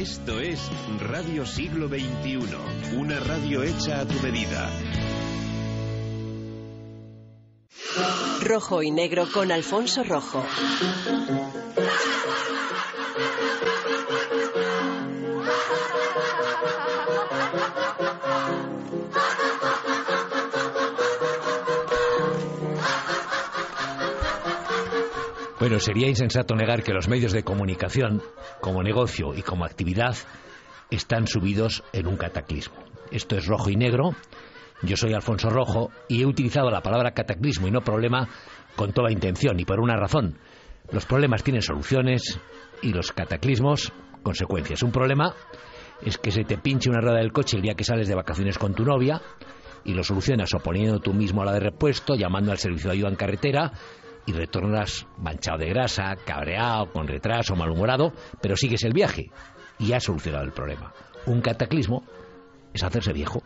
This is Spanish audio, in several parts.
Esto es Radio Siglo XXI, una radio hecha a tu medida. Rojo y Negro con Alfonso Rojo. Bueno, sería insensato negar que los medios de comunicación, como negocio y como actividad, están sumidos en un cataclismo. Esto es Rojo y Negro. Yo soy Alfonso Rojo y he utilizado la palabra cataclismo y no problema con toda intención y por una razón. Los problemas tienen soluciones y los cataclismos consecuencias. Un problema es que se te pinche una rueda del coche el día que sales de vacaciones con tu novia y lo solucionas o poniendo tú mismo la de repuesto, llamando al servicio de ayuda en carretera, y retornas manchado de grasa, cabreado, con retraso, malhumorado, pero sigues el viaje y has solucionado el problema. Un cataclismo es hacerse viejo.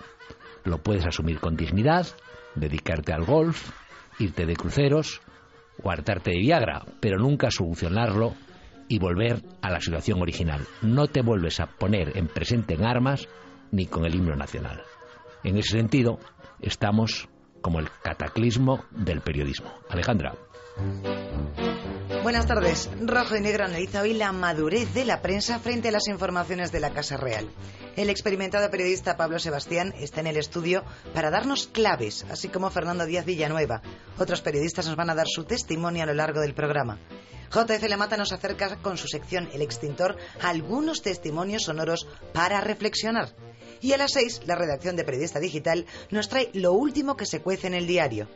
Lo puedes asumir con dignidad, dedicarte al golf, irte de cruceros o hartarte de Viagra, pero nunca solucionarlo y volver a la situación original. No te vuelves a poner en presente en armas ni con el himno nacional. En ese sentido, estamos como el cataclismo del periodismo. Alejandra. Buenas tardes. Rojo y Negro analiza hoy la madurez de la prensa frente a las informaciones de la Casa Real. El experimentado periodista Pablo Sebastián está en el estudio para darnos claves, así como Fernando Díaz Villanueva. Otros periodistas nos van a dar su testimonio a lo largo del programa. JF La Mata nos acerca con su sección El Extintor a algunos testimonios sonoros para reflexionar. Y a las 6, la redacción de Periodista Digital nos trae lo último que se cuece en el diario.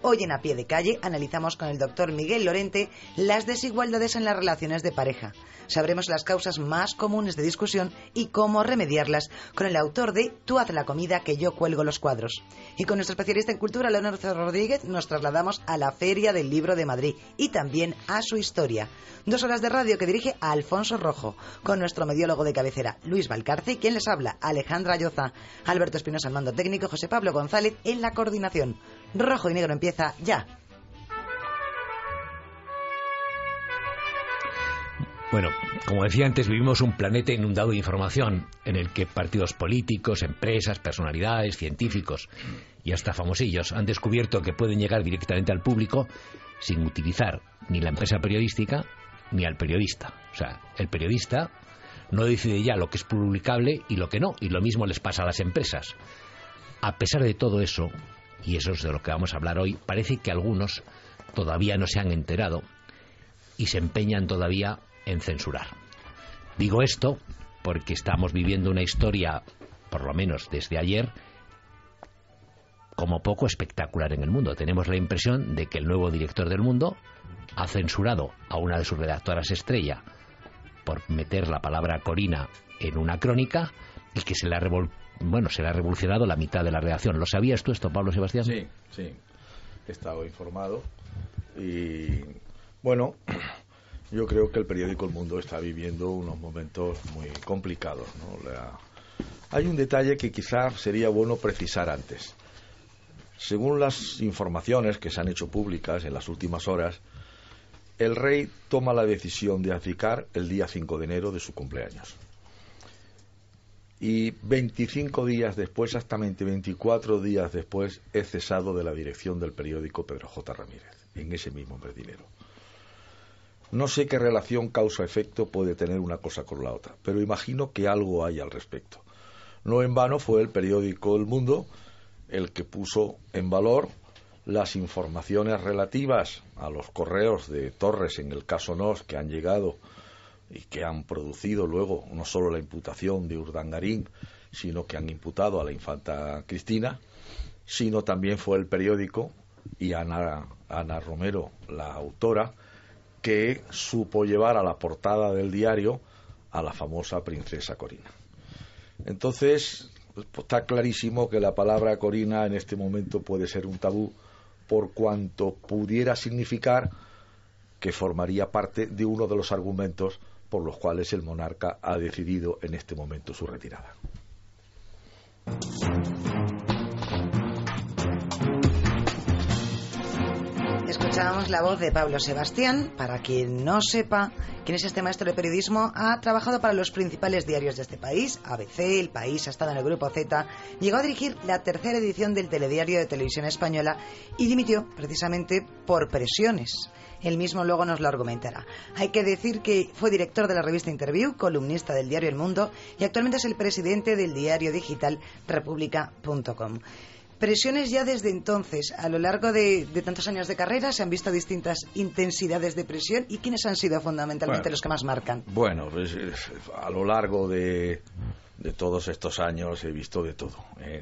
Hoy en A Pie de Calle analizamos con el doctor Miguel Lorente las desigualdades en las relaciones de pareja. Sabremos las causas más comunes de discusión y cómo remediarlas con el autor de Tú haz la comida que yo cuelgo los cuadros. Y con nuestro especialista en cultura, Leonardo Rodríguez, nos trasladamos a la Feria del Libro de Madrid y también a su historia. 2 horas de radio que dirige a Alfonso Rojo, con nuestro mediólogo de cabecera, Luis Valcarce, y quien les habla, Alejandra Lloza, Alberto Espinosa al mando técnico, José Pablo González en la coordinación. Rojo y Negro empieza ya. Bueno, como decía antes, vivimos un planeta inundado de información en el que partidos políticos, empresas, personalidades, científicos y hasta famosillos han descubierto que pueden llegar directamente al público sin utilizar ni la empresa periodística ni al periodista. O sea, el periodista no decide ya lo que es publicable y lo que no, y lo mismo les pasa a las empresas. A pesar de todo eso, y eso es de lo que vamos a hablar hoy, parece que algunos todavía no se han enterado y se empeñan todavía en censurar. Digo esto porque estamos viviendo una historia, por lo menos desde ayer, como poco espectacular en el mundo. Tenemos la impresión de que el nuevo director del Mundo ha censurado a una de sus redactoras estrella por meter la palabra Corina en una crónica y que se le ha revolucionado la mitad de la redacción. ¿Lo sabías tú esto, Pablo Sebastián? Sí, he estado informado y bueno, yo creo que el periódico El Mundo está viviendo unos momentos muy complicados, ¿no? Hay un detalle que quizás sería bueno precisar antes. Según las informaciones que se han hecho públicas en las últimas horas, el rey toma la decisión de abdicar el día 5 de enero de su cumpleaños. Y 25 días después, exactamente 24 días después, es cesado de la dirección del periódico Pedro J. Ramírez, en ese mismo mes de enero. No sé qué relación causa-efecto puede tener una cosa con la otra, pero imagino que algo hay al respecto. No en vano fue el periódico El Mundo el que puso en valor las informaciones relativas a los correos de Torres en el caso Nos que han llegado y que han producido luego no solo la imputación de Urdangarín, sino que han imputado a la infanta Cristina, sino también fue el periódico y Ana Romero, la autora, que supo llevar a la portada del diario a la famosa princesa Corina. Entonces, pues está clarísimo que la palabra Corina en este momento puede ser un tabú por cuanto pudiera significar que formaría parte de uno de los argumentos por los cuales el monarca ha decidido en este momento su retirada. Escuchábamos la voz de Pablo Sebastián. Para quien no sepa quién es este maestro de periodismo, ha trabajado para los principales diarios de este país, ABC, El País, ha estado en el Grupo Z, llegó a dirigir la tercera edición del Telediario de Televisión Española y dimitió precisamente por presiones. Él mismo luego nos lo argumentará. Hay que decir que fue director de la revista Interview, columnista del diario El Mundo y actualmente es el presidente del diario digital República.com. Presiones ya desde entonces. A lo largo de tantos años de carrera se han visto distintas intensidades de presión. ¿Y quiénes han sido fundamentalmente los que más marcan? Bueno, pues a lo largo de todos estos años he visto de todo.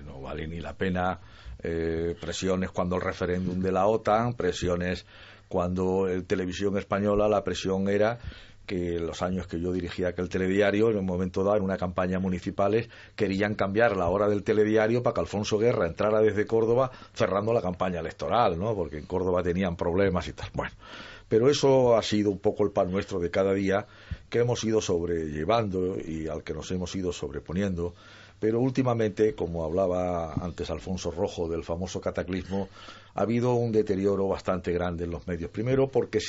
No vale ni la pena. Presiones cuando el referéndum de la OTAN, presiones cuando en Televisión Española la presión era que los años que yo dirigía aquel telediario, en un momento dado, en una campaña municipales, querían cambiar la hora del telediario para que Alfonso Guerra entrara desde Córdoba cerrando la campaña electoral, ¿no? Porque en Córdoba tenían problemas y tal. Bueno, pero eso ha sido un poco el pan nuestro de cada día que hemos ido sobrellevando y al que nos hemos ido sobreponiendo. Pero últimamente, como hablaba antes Alfonso Rojo del famoso cataclismo, ha habido un deterioro bastante grande en los medios. Primero porque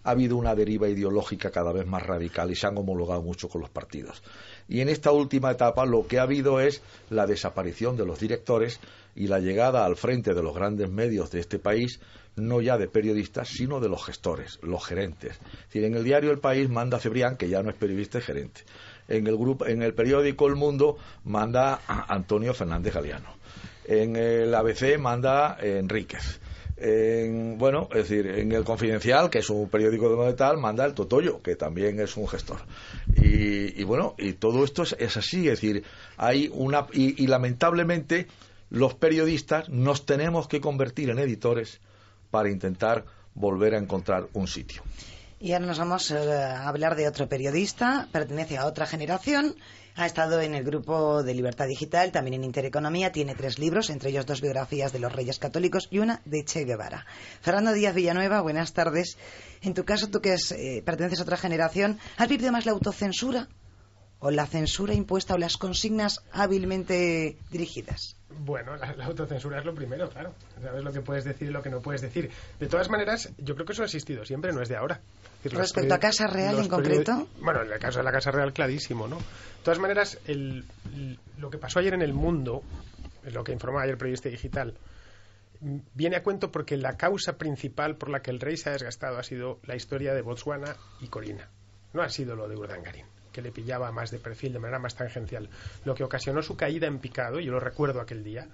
ha habido una deriva ideológica cada vez más radical y se han homologado mucho con los partidos. Y en esta última etapa lo que ha habido es la desaparición de los directores y la llegada al frente de los grandes medios de este país, no ya de periodistas, sino de los gestores, los gerentes. Es decir, en el diario El País manda Cebrián, que ya no es periodista, es gerente. En el periódico El Mundo manda Antonio Fernández Galiano. En el ABC manda Enríquez. Es decir, en el Confidencial, que es un periódico de tal, manda el Totoyo, que también es un gestor. Y todo esto es así, es decir, hay y lamentablemente los periodistas nos tenemos que convertir en editores para intentar volver a encontrar un sitio. Y ahora nos vamos a hablar de otro periodista, pertenece a otra generación. Ha estado en el Grupo de Libertad Digital, también en Intereconomía, tiene 3 libros, entre ellos 2 biografías de los Reyes Católicos y una de Che Guevara. Fernando Díaz Villanueva, buenas tardes. En tu caso, tú que perteneces a otra generación, ¿has vivido más la autocensura o la censura impuesta o las consignas hábilmente dirigidas? Bueno, la autocensura es lo primero, claro. Sabes lo que puedes decir y lo que no puedes decir. De todas maneras, yo creo que eso ha existido siempre, no es de ahora. Es decir, respecto a Casa Real en concreto. Bueno, en el caso de la Casa Real, clarísimo, ¿no? De todas maneras, lo que pasó ayer en El Mundo, lo que informó ayer el Periodista Digital, viene a cuento porque la causa principal por la que el rey se ha desgastado ha sido la historia de Botswana y Corina. No ha sido lo de Urdangarín, que le pillaba más de perfil, de manera más tangencial. Lo que ocasionó su caída en picado, yo lo recuerdo aquel día,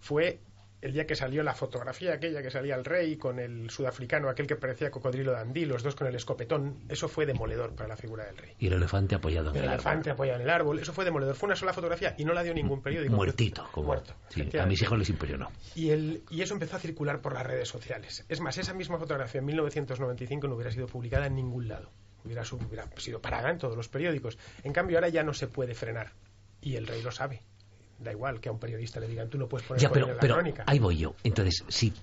fue el día que salió la fotografía aquella que salía el rey con el sudafricano, aquel que parecía Cocodrilo Dandí, los dos con el escopetón. Eso fue demoledor para la figura del rey. Y el elefante apoyado en el árbol. El elefante apoyado en el árbol, eso fue demoledor. Fue una sola fotografía y no la dio ningún periódico. Muertito, como muerto. Sí, a mis hijos les impresionó. Y eso empezó a circular por las redes sociales. Es más, esa misma fotografía en 1995 no hubiera sido publicada en ningún lado. Hubiera sido parada en todos los periódicos. En cambio, ahora ya no se puede frenar. Y el rey lo sabe. Da igual que a un periodista le digan, tú no puedes poner en la crónica. Ahí voy yo. Entonces, si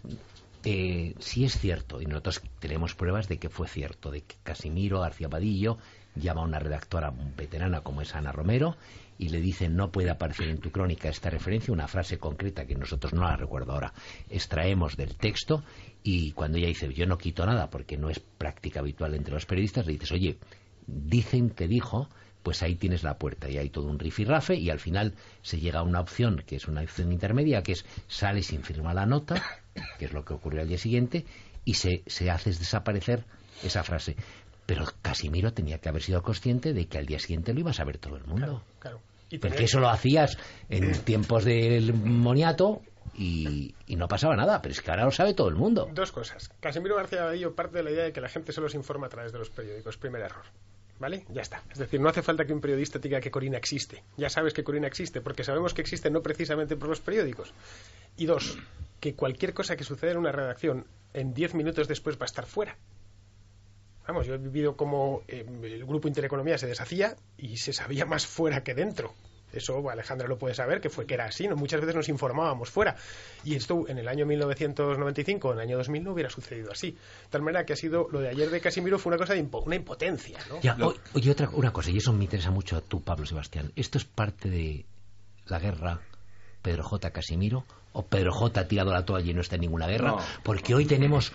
es cierto, y nosotros tenemos pruebas de que fue cierto, de que Casimiro García Padillo llama a una redactora veterana como es Ana Romero y le dice, no puede aparecer en tu crónica esta referencia, una frase concreta que nosotros no la recuerdo ahora, extraemos del texto, y cuando ella dice, yo no quito nada porque no es práctica habitual entre los periodistas, le dices, oye, dicen que dijo, pues ahí tienes la puerta, y hay todo un rifirrafe y al final se llega a una opción que es una opción intermedia, que es sale sin firmar la nota, que es lo que ocurrió al día siguiente, y se hace desaparecer esa frase. Pero Casimiro tenía que haber sido consciente de que al día siguiente lo iba a saber todo el mundo. Claro. Porque eso lo hacías en tiempos del moniato y no pasaba nada, pero es que ahora lo sabe todo el mundo. 2 cosas. Casimiro García Badillo parte de la idea de que la gente solo se informa a través de los periódicos. Primer error. ¿Vale? Ya está. Es decir, no hace falta que un periodista diga que Corina existe. Ya sabes que Corina existe, porque sabemos que existe no precisamente por los periódicos. Y 2, que cualquier cosa que suceda en una redacción, en 10 minutos después va a estar fuera. Vamos, yo he vivido como el Grupo Intereconomía se deshacía y se sabía más fuera que dentro. Eso Alejandra lo puede saber, que era así, ¿no? Muchas veces nos informábamos fuera. Y esto en el año 1995 o en el año 2000 no hubiera sucedido así. De tal manera que ha sido, lo de ayer de Casimiro fue una cosa de una impotencia, ¿no? Ya, oye, una cosa, y eso me interesa mucho a tú, Pablo Sebastián. ¿Esto es parte de la guerra Pedro J. Casimiro? ¿O Pedro J. ha tirado la toalla y no está en ninguna guerra? No. Porque hoy tenemos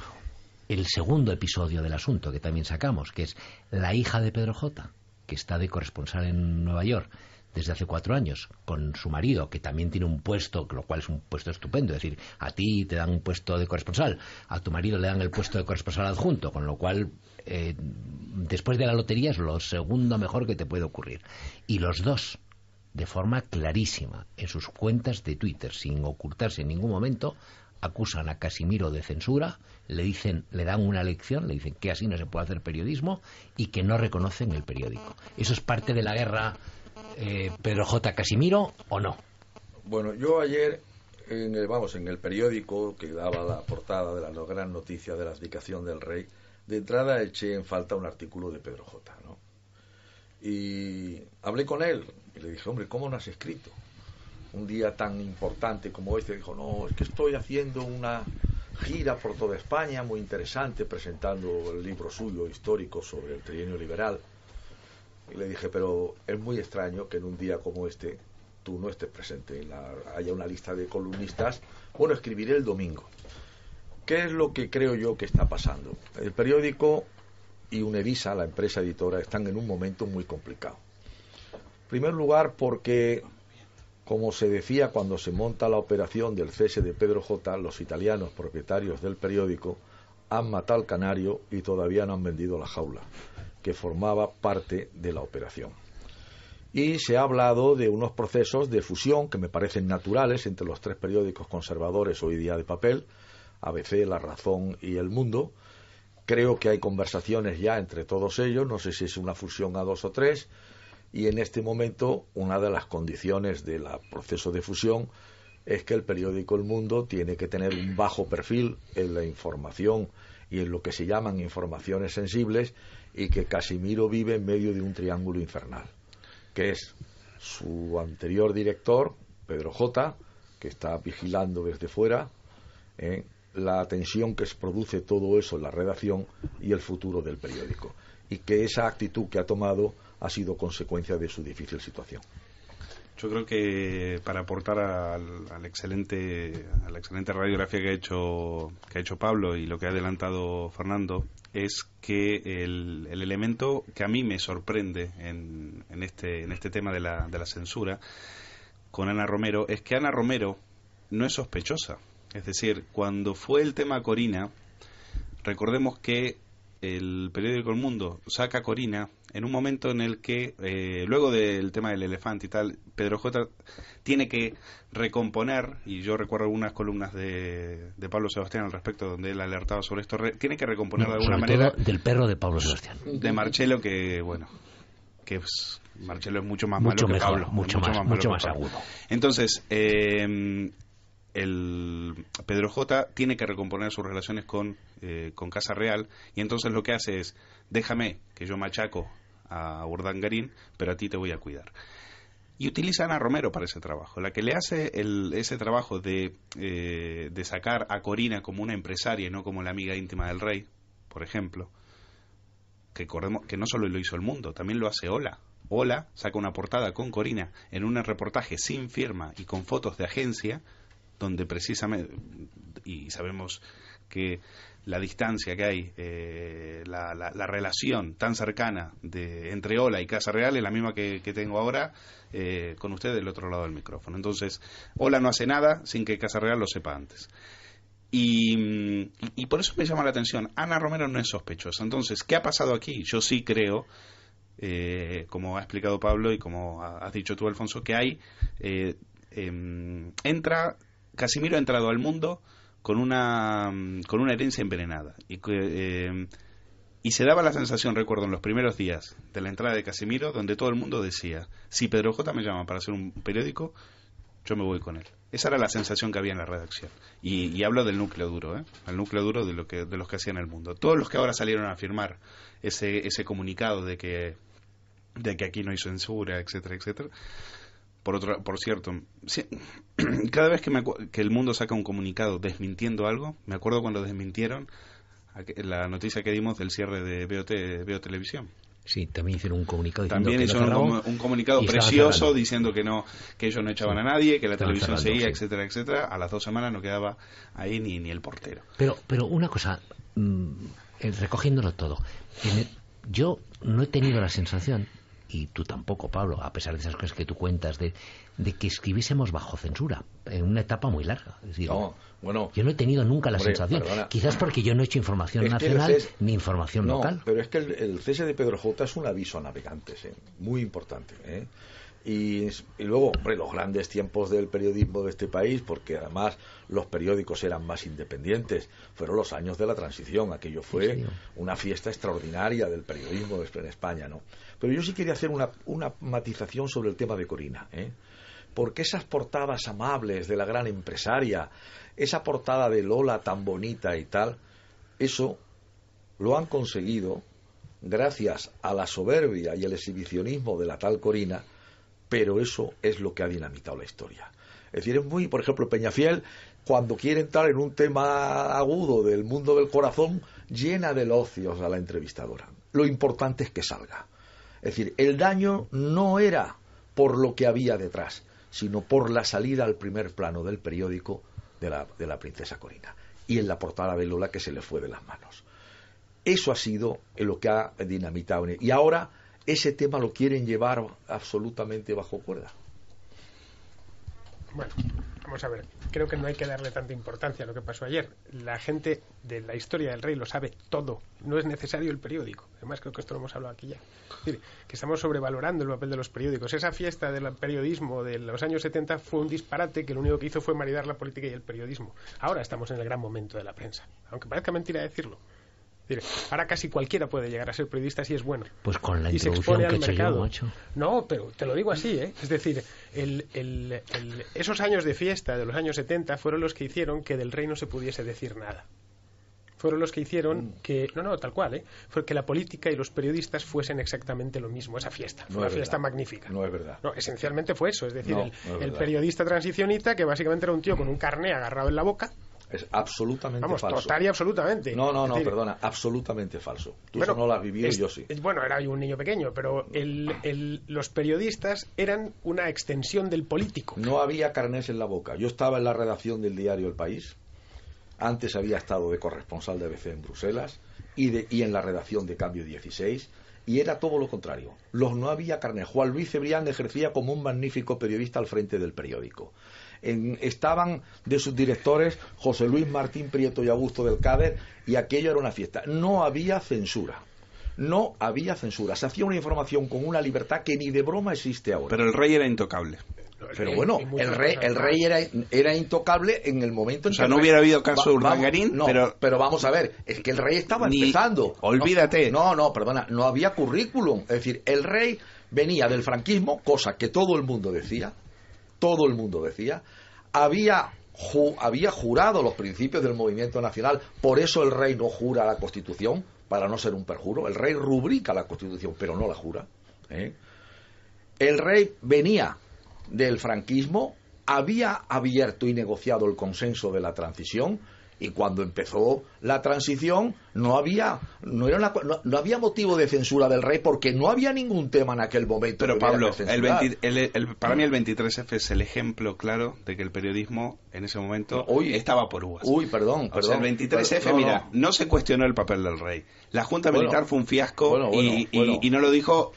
el segundo episodio del asunto que también sacamos, que es la hija de Pedro J., que está de corresponsal en Nueva York desde hace 4 años, con su marido, que también tiene un puesto, lo cual es un puesto estupendo. Es decir, a ti te dan un puesto de corresponsal, a tu marido le dan el puesto de corresponsal adjunto, con lo cual, después de la lotería, es lo segundo mejor que te puede ocurrir. Y los dos, de forma clarísima, en sus cuentas de Twitter, sin ocultarse en ningún momento, acusan a Casimiro de censura, le dan una lección, le dicen que así no se puede hacer periodismo y que no reconocen el periódico. ¿Eso es parte de la guerra Pedro J. Casimiro o no? Bueno, yo ayer en el periódico que daba la portada de la gran noticia de la abdicación del rey, de entrada eché en falta un artículo de Pedro J., ¿no? Y hablé con él y le dije, hombre, ¿cómo no has escrito un día tan importante como este? Dijo, no, es que estoy haciendo una gira por toda España muy interesante, presentando el libro suyo histórico sobre el trienio liberal. Y le dije, pero es muy extraño que en un día como este tú no estés presente, haya una lista de columnistas. Bueno, escribiré el domingo. ¿Qué es lo que creo yo que está pasando? El periódico y Unevisa, la empresa editora, están en un momento muy complicado. En primer lugar porque, como se decía cuando se monta la operación del cese de Pedro J., los italianos propietarios del periódico han matado al canario y todavía no han vendido la jaula, que formaba parte de la operación. Y se ha hablado de unos procesos de fusión que me parecen naturales entre los 3 periódicos conservadores hoy día de papel, ABC, La Razón y El Mundo. Creo que hay conversaciones ya entre todos ellos, no sé si es una fusión a 2 o 3, y en este momento una de las condiciones del proceso de fusión es que el periódico El Mundo tiene que tener un bajo perfil en la información y en lo que se llaman informaciones sensibles, y que Casimiro vive en medio de un triángulo infernal, que es su anterior director, Pedro J., que está vigilando desde fuera, la tensión que se produce todo eso en la redacción y el futuro del periódico, y que esa actitud que ha tomado ha sido consecuencia de su difícil situación. Yo creo que para aportar a la excelente radiografía que ha hecho Pablo y lo que ha adelantado Fernando, es que el elemento que a mí me sorprende en este tema de la censura con Ana Romero es que Ana Romero no es sospechosa. Es decir, cuando fue el tema Corina, recordemos que el periódico El Mundo saca Corina en un momento en el que, luego del tema del elefante y tal, Pedro J. tiene que recomponer, y yo recuerdo algunas columnas de Pablo Sebastián al respecto, donde él alertaba sobre esto, tiene que recomponer de alguna manera... del perro de Pablo Sebastián. De Marcelo, que Marcelo es mucho más malo que Pablo. Mucho más agudo. Entonces, el Pedro J. tiene que recomponer sus relaciones con Casa Real, y entonces lo que hace es, déjame que yo machaco a Urdangarín, pero a ti te voy a cuidar. Y utiliza a Ana Romero para ese trabajo, la que le hace ese trabajo de sacar a Corina como una empresaria y no como la amiga íntima del rey, por ejemplo, que no solo lo hizo El Mundo, también lo hace Hola. Hola saca una portada con Corina en un reportaje sin firma y con fotos de agencia, donde precisamente, y sabemos que la distancia que hay, la relación tan cercana entre Hola y Casa Real es la misma que tengo ahora con usted del otro lado del micrófono. Entonces, Hola no hace nada sin que Casa Real lo sepa antes. Y por eso me llama la atención. Ana Romero no es sospechosa. Entonces, ¿qué ha pasado aquí? Yo sí creo, como ha explicado Pablo y como has dicho tú, Alfonso, que hay Casimiro ha entrado al mundo con una herencia envenenada y se daba la sensación, recuerdo, en los primeros días de la entrada de Casimiro, donde todo el mundo decía, si Pedro J. me llama para hacer un periódico, yo me voy con él. Esa era la sensación que había en la redacción, y hablo del núcleo duro, el núcleo duro de los que hacían El Mundo. Todos los que ahora salieron a firmar ese comunicado de que aquí no hay censura, etcétera, etcétera. Por cierto, cada vez que El Mundo saca un comunicado desmintiendo algo, me acuerdo cuando desmintieron la noticia que dimos del cierre de Veo Televisión. Sí, también hicieron un comunicado diciendo También que hicieron no cerraban un comunicado y estaban precioso cerrando. diciendo que ellos no echaban a nadie, que la Estaban televisión cerrando, seguía, sí. etcétera, etcétera. A las 2 semanas no quedaba ahí ni el portero. Pero una cosa, recogiéndolo todo, yo no he tenido la sensación, y tú tampoco, Pablo, a pesar de esas cosas que tú cuentas, de que escribiésemos bajo censura en una etapa muy larga. Es decir, yo no he tenido nunca la sensación. Perdona. Quizás porque yo no he hecho información nacional ni información local. Pero es que el cese de Pedro J es un aviso a navegantes, muy importante. Y luego, los grandes tiempos del periodismo de este país, porque además los periódicos eran más independientes, fueron los años de la transición. Aquello fue una fiesta extraordinaria del periodismo en España, ¿no? Pero yo sí quería hacer una matización sobre el tema de Corina, porque esas portadas amables de la gran empresaria, esa portada de Lola tan bonita y tal, eso lo han conseguido gracias a la soberbia y el exhibicionismo de la tal Corina, pero eso es lo que ha dinamitado la historia. Es decir, por ejemplo, Peñafiel, cuando quiere entrar en un tema agudo del mundo del corazón, llena de locios a la entrevistadora. Lo importante es que salga. Es decir, el daño no era por lo que había detrás, sino por la salida al primer plano del periódico de la princesa Corina y en la portada de Lola, que se le fue de las manos. Eso ha sido lo que ha dinamitado. Y ahora ese tema lo quieren llevar absolutamente bajo cuerda. Bueno, vamos a ver. Creo que no hay que darle tanta importancia a lo que pasó ayer. La gente de la historia del rey lo sabe todo. No es necesario el periódico. Además, creo que esto lo hemos hablado aquí ya. Es decir, que estamos sobrevalorando el papel de los periódicos. Esa fiesta del periodismo de los años 70 fue un disparate que lo único que hizo fue maridar la política y el periodismo. Ahora estamos en el gran momento de la prensa. Aunque parezca mentira decirlo. Ahora casi cualquiera puede llegar a ser periodista si es bueno. Pues con la y se introducción expone que al he hecho mercado. yo, macho. No, pero te lo digo así, Es decir, esos años de fiesta de los años 70 fueron los que hicieron que del rey no se pudiese decir nada. Fueron los que hicieron que... No, tal cual, fue que la política y los periodistas fuesen exactamente lo mismo. Esa fiesta. Fue una fiesta magnífica. No es verdad. No, esencialmente fue eso. Es decir, el verdad. periodista transicionista, que básicamente era un tío con un carné agarrado en la boca. Es absolutamente falso. Total y absolutamente. No, Es decir, perdona, absolutamente falso. Tú eso no lo has vivido y yo sí. Bueno, era yo un niño pequeño, pero los periodistas eran una extensión del político. No había carnés en la boca. Yo estaba en la redacción del diario El País. Antes había estado de corresponsal de ABC en Bruselas y en la redacción de Cambio 16, y era todo lo contrario. No había carnés. Juan Luis Cebrián ejercía como un magnífico periodista al frente del periódico. Estaban de sus directores José Luis Martín Prieto y Augusto del Cáder, y aquello era una fiesta. No había censura. No había censura. Se hacía una información con una libertad que ni de broma existe ahora. Pero el rey era intocable. Pero bueno, el rey era intocable en el momento en que... O sea, no hubiera habido caso de Urdangarín, pero vamos a ver, es que el rey estaba empezando. Olvídate. Perdona, no había currículum. Es decir, el rey venía del franquismo, cosa que todo el mundo decía, había jurado los principios del movimiento nacional, por eso el rey no jura la Constitución, para no ser un perjuro. El rey rubrica la Constitución, pero no la jura. El rey venía del franquismo, había abierto y negociado el consenso de la transición, y cuando empezó la transición no había motivo de censura del rey, porque no había ningún tema en aquel momento. Pero Pablo, para mí el Mm. 23F es el ejemplo claro de que el periodismo en ese momento estaba por uvas. Perdón. O sea, el 23F, no se cuestionó el papel del rey. La Junta Militar fue un fiasco y no lo dijo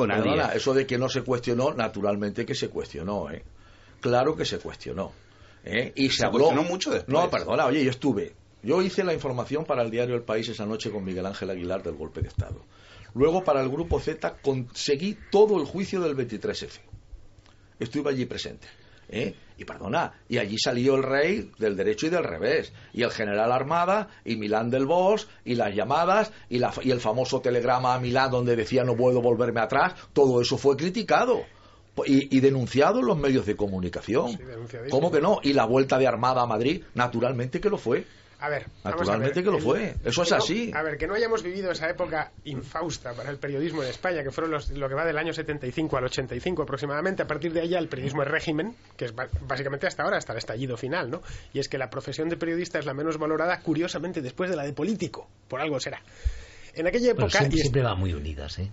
nadie. Perdona, eso de que no se cuestionó, naturalmente que se cuestionó, Claro que se cuestionó. Y se habló mucho después. No, perdona, oye, yo hice la información para el diario El País esa noche con Miguel Ángel Aguilar del golpe de Estado. Luego para el Grupo Z conseguí todo el juicio del 23F. Estuve allí presente. Y perdona, y allí salió el rey del derecho y del revés, y el general Armada, y Milán del Bosch, y las llamadas, y el famoso telegrama a Milán donde decía no puedo volverme atrás. Todo eso fue criticado y denunciado en los medios de comunicación. Sí, ¿Cómo que no? Y la vuelta de Armada a Madrid, naturalmente que lo fue. A ver, naturalmente que lo fue. Eso es así. A ver, que no hayamos vivido esa época infausta para el periodismo en España, que fueron lo que va del año 75 al 85 aproximadamente. A partir de ahí el periodismo es régimen, que es básicamente hasta ahora, hasta el estallido final, ¿no? Y es que la profesión de periodista es la menos valorada, curiosamente, después de la de político. Por algo será. En aquella época... Siempre van muy unidas, ¿eh?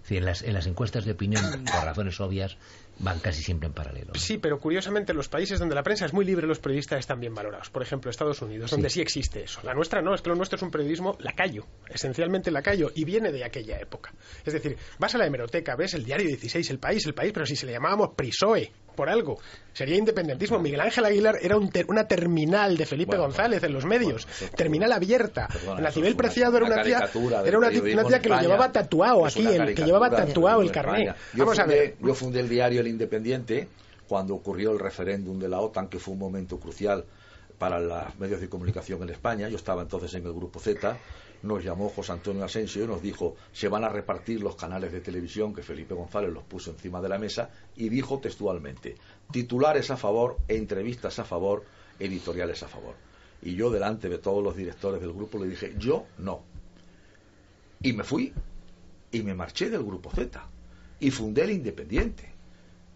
Sí, en las encuestas de opinión, por razones obvias, van casi siempre en paralelo, ¿no? Sí, pero curiosamente los países donde la prensa es muy libre, los periodistas están bien valorados. Por ejemplo, Estados Unidos, donde sí existe eso. La nuestra no, es que lo nuestro es un periodismo lacayo, esencialmente lacayo, y viene de aquella época. Es decir, vas a la hemeroteca, ves el diario 16, el país, pero si se le llamábamos PRISOE, por algo, sería independentismo. Miguel Ángel Aguilar era una terminal de Felipe González en los medios, terminal abierta. La Cibel Preciado era una tía que lo llevaba tatuado aquí, que llevaba tatuado el carnet. Vamos a ver. Yo fundé el diario El Independiente cuando ocurrió el referéndum de la OTAN, que fue un momento crucial para los medios de comunicación en España. Yo estaba entonces en el Grupo Z. Nos llamó José Antonio Asensio y nos dijo: se van a repartir los canales de televisión, que Felipe González los puso encima de la mesa, y dijo textualmente: titulares a favor, entrevistas a favor, editoriales a favor. Y yo, delante de todos los directores del grupo, le dije: yo no. Y me fui y me marché del Grupo Z y fundé El Independiente.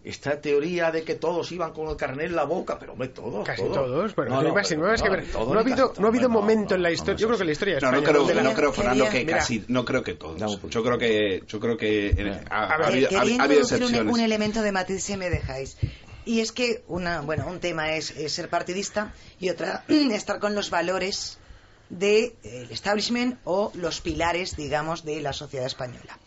Esta teoría de que todos iban con el carnet en la boca, pero hombre, todos. Casi todos. Bueno, no ha habido momento en la historia. Yo creo que la historia de España. No creo, Fernando, que casi. No creo que todos. Yo creo que ha habido excepciones. Un elemento de matiz, si me dejáis. Y es que un tema es ser partidista y otra estar con los valores del establishment o los pilares, digamos, de la sociedad española.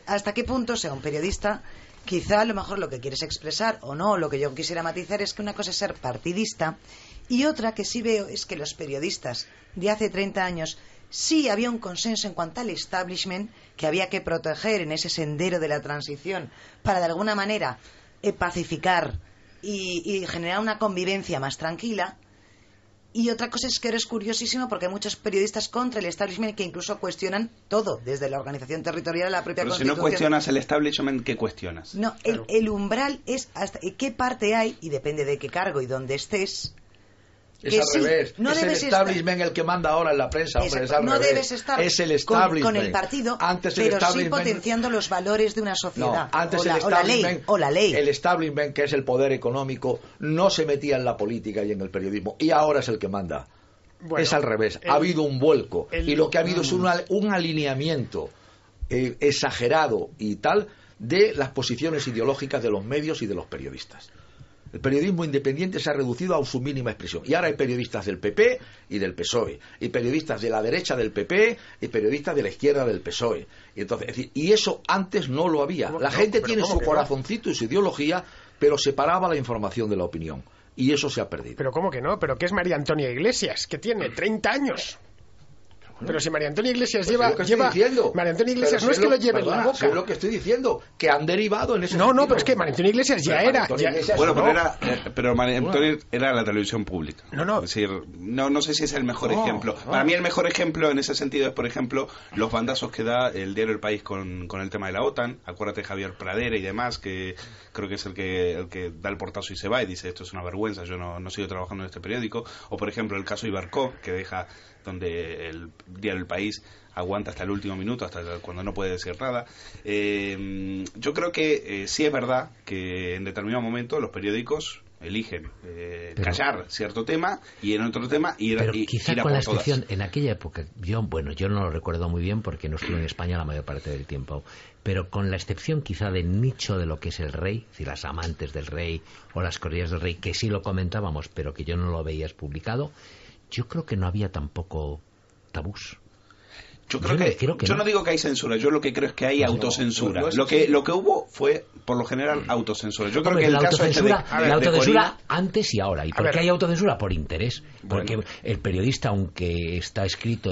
¿Hasta qué punto, sea un periodista, quizá a lo mejor lo que quieres expresar o no, lo que yo quisiera matizar es que una cosa es ser partidista y otra que sí veo es que los periodistas de hace 30 años sí había un consenso en cuanto al establishment que había que proteger en ese sendero de la transición para de alguna manera pacificar y generar una convivencia más tranquila. Y otra cosa es que eres curiosísimo porque hay muchos periodistas contra el establishment que incluso cuestionan todo, desde la organización territorial a la propia Constitución. Pero si no cuestionas el establishment, ¿qué cuestionas? No, claro. El umbral es hasta qué parte hay, y depende de qué cargo y dónde estés. Es al revés, no es el establishment el que manda ahora en la prensa, hombre, es al no revés. Debes estar es el establishment. Con el partido, pero sí potenciando los valores de una sociedad. No, antes o la ley. El establishment, que es el poder económico, no se metía en la política y en el periodismo, y ahora es el que manda. Bueno, es al revés, ha habido un vuelco, y lo que ha habido es un alineamiento exagerado y tal de las posiciones ideológicas de los medios y de los periodistas. El periodismo independiente se ha reducido a su mínima expresión. Y ahora hay periodistas del PP y del PSOE, y periodistas de la derecha del PP y periodistas de la izquierda del PSOE. Y entonces, es decir, y eso antes no lo había. La gente tiene su corazoncito y su ideología, pero separaba la información de la opinión. Y eso se ha perdido. Pero ¿cómo que no? ¿Pero qué es María Antonia Iglesias? Que tiene 30 años. Pero si María Antonia Iglesias lleva María Antonia Iglesias no es que lo lleve en la boca. Es lo que estoy diciendo, que han derivado en ese sentido. No, pero es que María Antonia Iglesias ya era. Bueno, pero María Antonia era la televisión pública. No. Es decir, no sé si es el mejor ejemplo. Para mí el mejor ejemplo en ese sentido es, por ejemplo, los bandazos que da el diario El País con el tema de la OTAN. Acuérdate de Javier Pradera y demás, que creo que es el que da el portazo y se va y dice: esto es una vergüenza, yo no sigo trabajando en este periódico. O, por ejemplo, el caso Ibarcó, que deja, donde el diario El País aguanta hasta el último minuto, hasta cuando no puede decir nada. Yo creo que sí es verdad que en determinado momento los periódicos eligen callar cierto tema y en otro tema ir a por todas. Quizá con la excepción, en aquella época, yo no lo recuerdo muy bien porque no estuve en España la mayor parte del tiempo, pero con la excepción quizá del nicho de lo que es el rey, es decir, las amantes del rey o las corridas del rey, que sí lo comentábamos, pero que yo no lo veías publicado, yo creo que no había tampoco tabús. Yo no digo que hay censura, yo lo que creo es que hay autocensura. Lo que hubo fue, por lo general, autocensura. Yo creo que la autocensura antes y ahora. ¿Y por qué hay autocensura? Por interés. Porque el periodista, aunque está escrito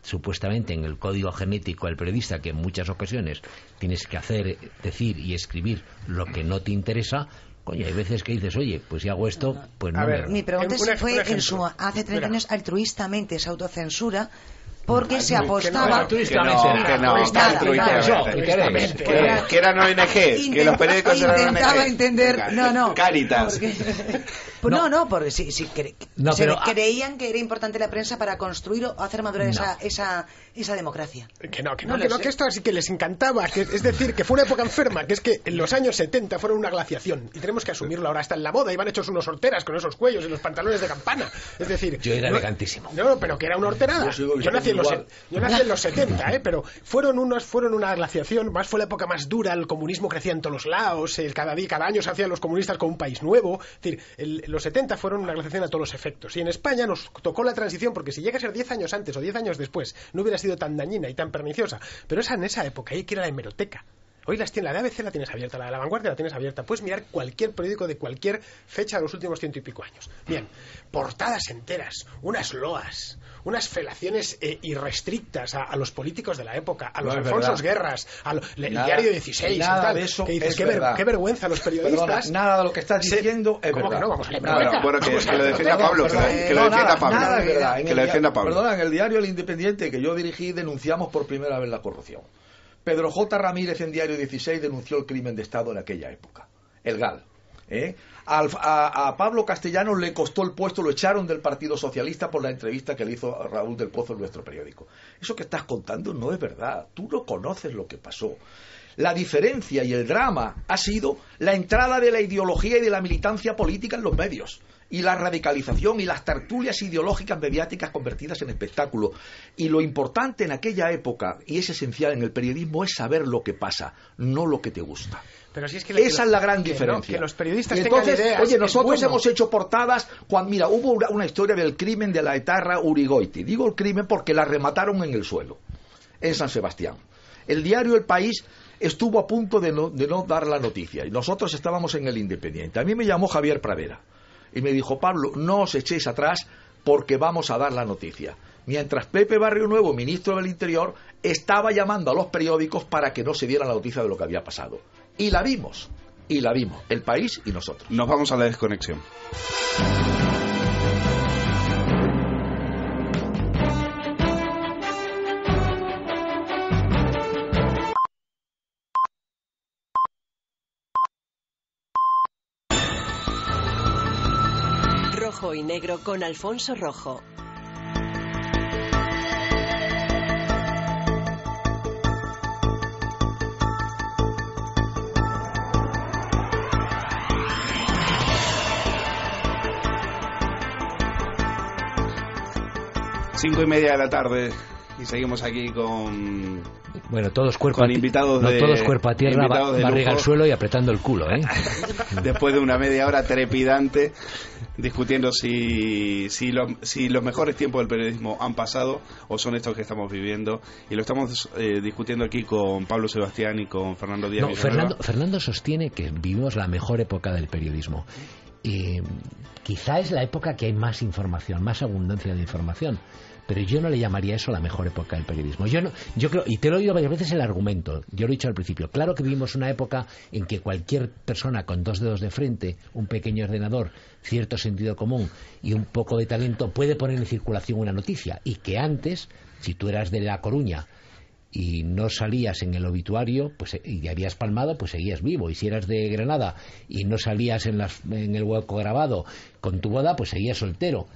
supuestamente en el código genético del periodista, que en muchas ocasiones tienes que decir y escribir lo que no te interesa. Coño, hay veces que dices, oye, pues si hago esto, pues no. Mi pregunta es si fue hace 30 años altruistamente esa autocensura, porque se apostaba que eran ONGs, que los periódicos eran ONGs. Intentaba entender, Cáritas. Porque si creían que era importante la prensa para construir o hacer madurar esa democracia. Que esto así que les encantaba, es decir, que fue una época enferma, que es que en los años 70 fueron una glaciación y tenemos que asumirlo. Ahora está en la moda, iban hechos unos horteras con esos cuellos y los pantalones de campana. Es decir, yo era elegantísimo. No, pero que era una horterada. Yo nací en los 70, pero fueron una glaciación, más fue la época más dura, el comunismo crecía en todos los lados, cada año se hacían los comunistas con un país nuevo, es decir, los 70 fueron una glaciación a todos los efectos, y en España nos tocó la transición, porque si llega a ser 10 años antes o 10 años después, no hubiera sido tan dañina y tan perniciosa, pero en esa época hay que ir a la hemeroteca. Hoy la de ABC la tienes abierta, la de La Vanguardia la tienes abierta. Puedes mirar cualquier periódico de cualquier fecha de los últimos 100 y pico años. Bien, portadas enteras, unas loas, unas felaciones irrestrictas a los políticos de la época, a los Alfonsos Guerras, el diario 16. Nada de eso es verdad. Qué vergüenza los periodistas. Perdona, nada de lo que estás diciendo es verdad. ¿Cómo que no? Vamos a la Bueno, que lo defienda Pablo. Que lo defienda Pablo. Nada es verdad. Que lo defienda Pablo. Perdona, en el diario El Independiente que yo dirigí denunciamos por primera vez la corrupción. Pedro J. Ramírez en Diario 16 denunció el crimen de Estado en aquella época, el GAL. A Pablo Castellanos le costó el puesto, lo echaron del Partido Socialista por la entrevista que le hizo a Raúl del Pozo en nuestro periódico. Eso que estás contando no es verdad, tú no conoces lo que pasó. La diferencia y el drama ha sido la entrada de la ideología y de la militancia política en los medios, y la radicalización y las tertulias ideológicas mediáticas convertidas en espectáculo. Y lo importante en aquella época, y es esencial en el periodismo, es saber lo que pasa, no lo que te gusta. Pero si es que esa es la gran diferencia. Que los periodistas entonces, tengan ideas. Oye, nosotros hemos hecho portadas mira, hubo una historia del crimen de la etarra Urigoiti. Digo el crimen porque la remataron en el suelo, en San Sebastián. El diario El País estuvo a punto de no dar la noticia, y nosotros estábamos en El Independiente. A mí me llamó Javier Pradera y me dijo: Pablo, no os echéis atrás porque vamos a dar la noticia. Mientras Pepe Barrio Nuevo, ministro del Interior, estaba llamando a los periódicos para que no se diera la noticia de lo que había pasado. Y la vimos, El País y nosotros. Nos vamos a la desconexión. Rojo y negro con Alfonso Rojo. Cinco y media de la tarde y seguimos aquí con... Bueno, todos cuerpo a tierra, barriga al suelo y apretando el culo, ¿eh? Después de una media hora trepidante discutiendo si los mejores tiempos del periodismo han pasado o son estos que estamos viviendo, y lo estamos discutiendo aquí con Pablo Sebastián y con Fernando Díaz. No, Fernando sostiene que vivimos la mejor época del periodismo. Quizá es la época que hay más información, más abundancia de información, pero yo no le llamaría eso la mejor época del periodismo. Yo creo, y te lo he oído varias veces el argumento, yo lo he dicho al principio, claro que vivimos una época en que cualquier persona con 2 dedos de frente, un pequeño ordenador, cierto sentido común y un poco de talento puede poner en circulación una noticia, y que antes, si tú eras de La Coruña y no salías en el obituario pues y habías palmado, pues seguías vivo, y si eras de Granada y no salías en el hueco grabado con tu boda, pues seguías soltero.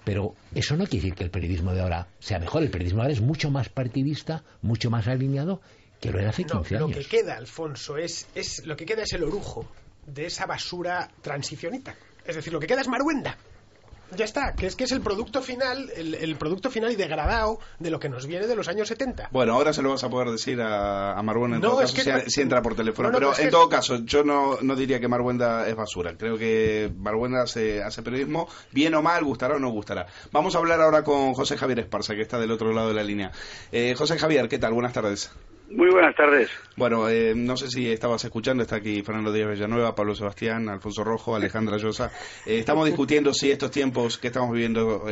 Pero eso no quiere decir que el periodismo de ahora sea mejor. El periodismo de ahora es mucho más partidista, mucho más alineado que lo era hace 15 años. Lo que queda, Alfonso, es el orujo de esa basura transicionista. Es decir, lo que queda es Maruenda. Ya está, que es el producto final, el producto final y degradado de lo que nos viene de los años 70. Bueno, ahora se lo vas a poder decir a Marbuenda en todo caso, si entra por teléfono. No, pero en todo caso, yo no diría que Marbuenda es basura. Creo que Marbuenda hace periodismo, bien o mal, gustará o no gustará. Vamos a hablar ahora con José Javier Esparza, que está del otro lado de la línea. José Javier, ¿qué tal? Buenas tardes. Muy buenas tardes. Bueno, no sé si estabas escuchando, está aquí Fernando Díaz Villanueva, Pablo Sebastián, Alfonso Rojo, Alejandra Llosa. Estamos discutiendo si estos tiempos que estamos viviendo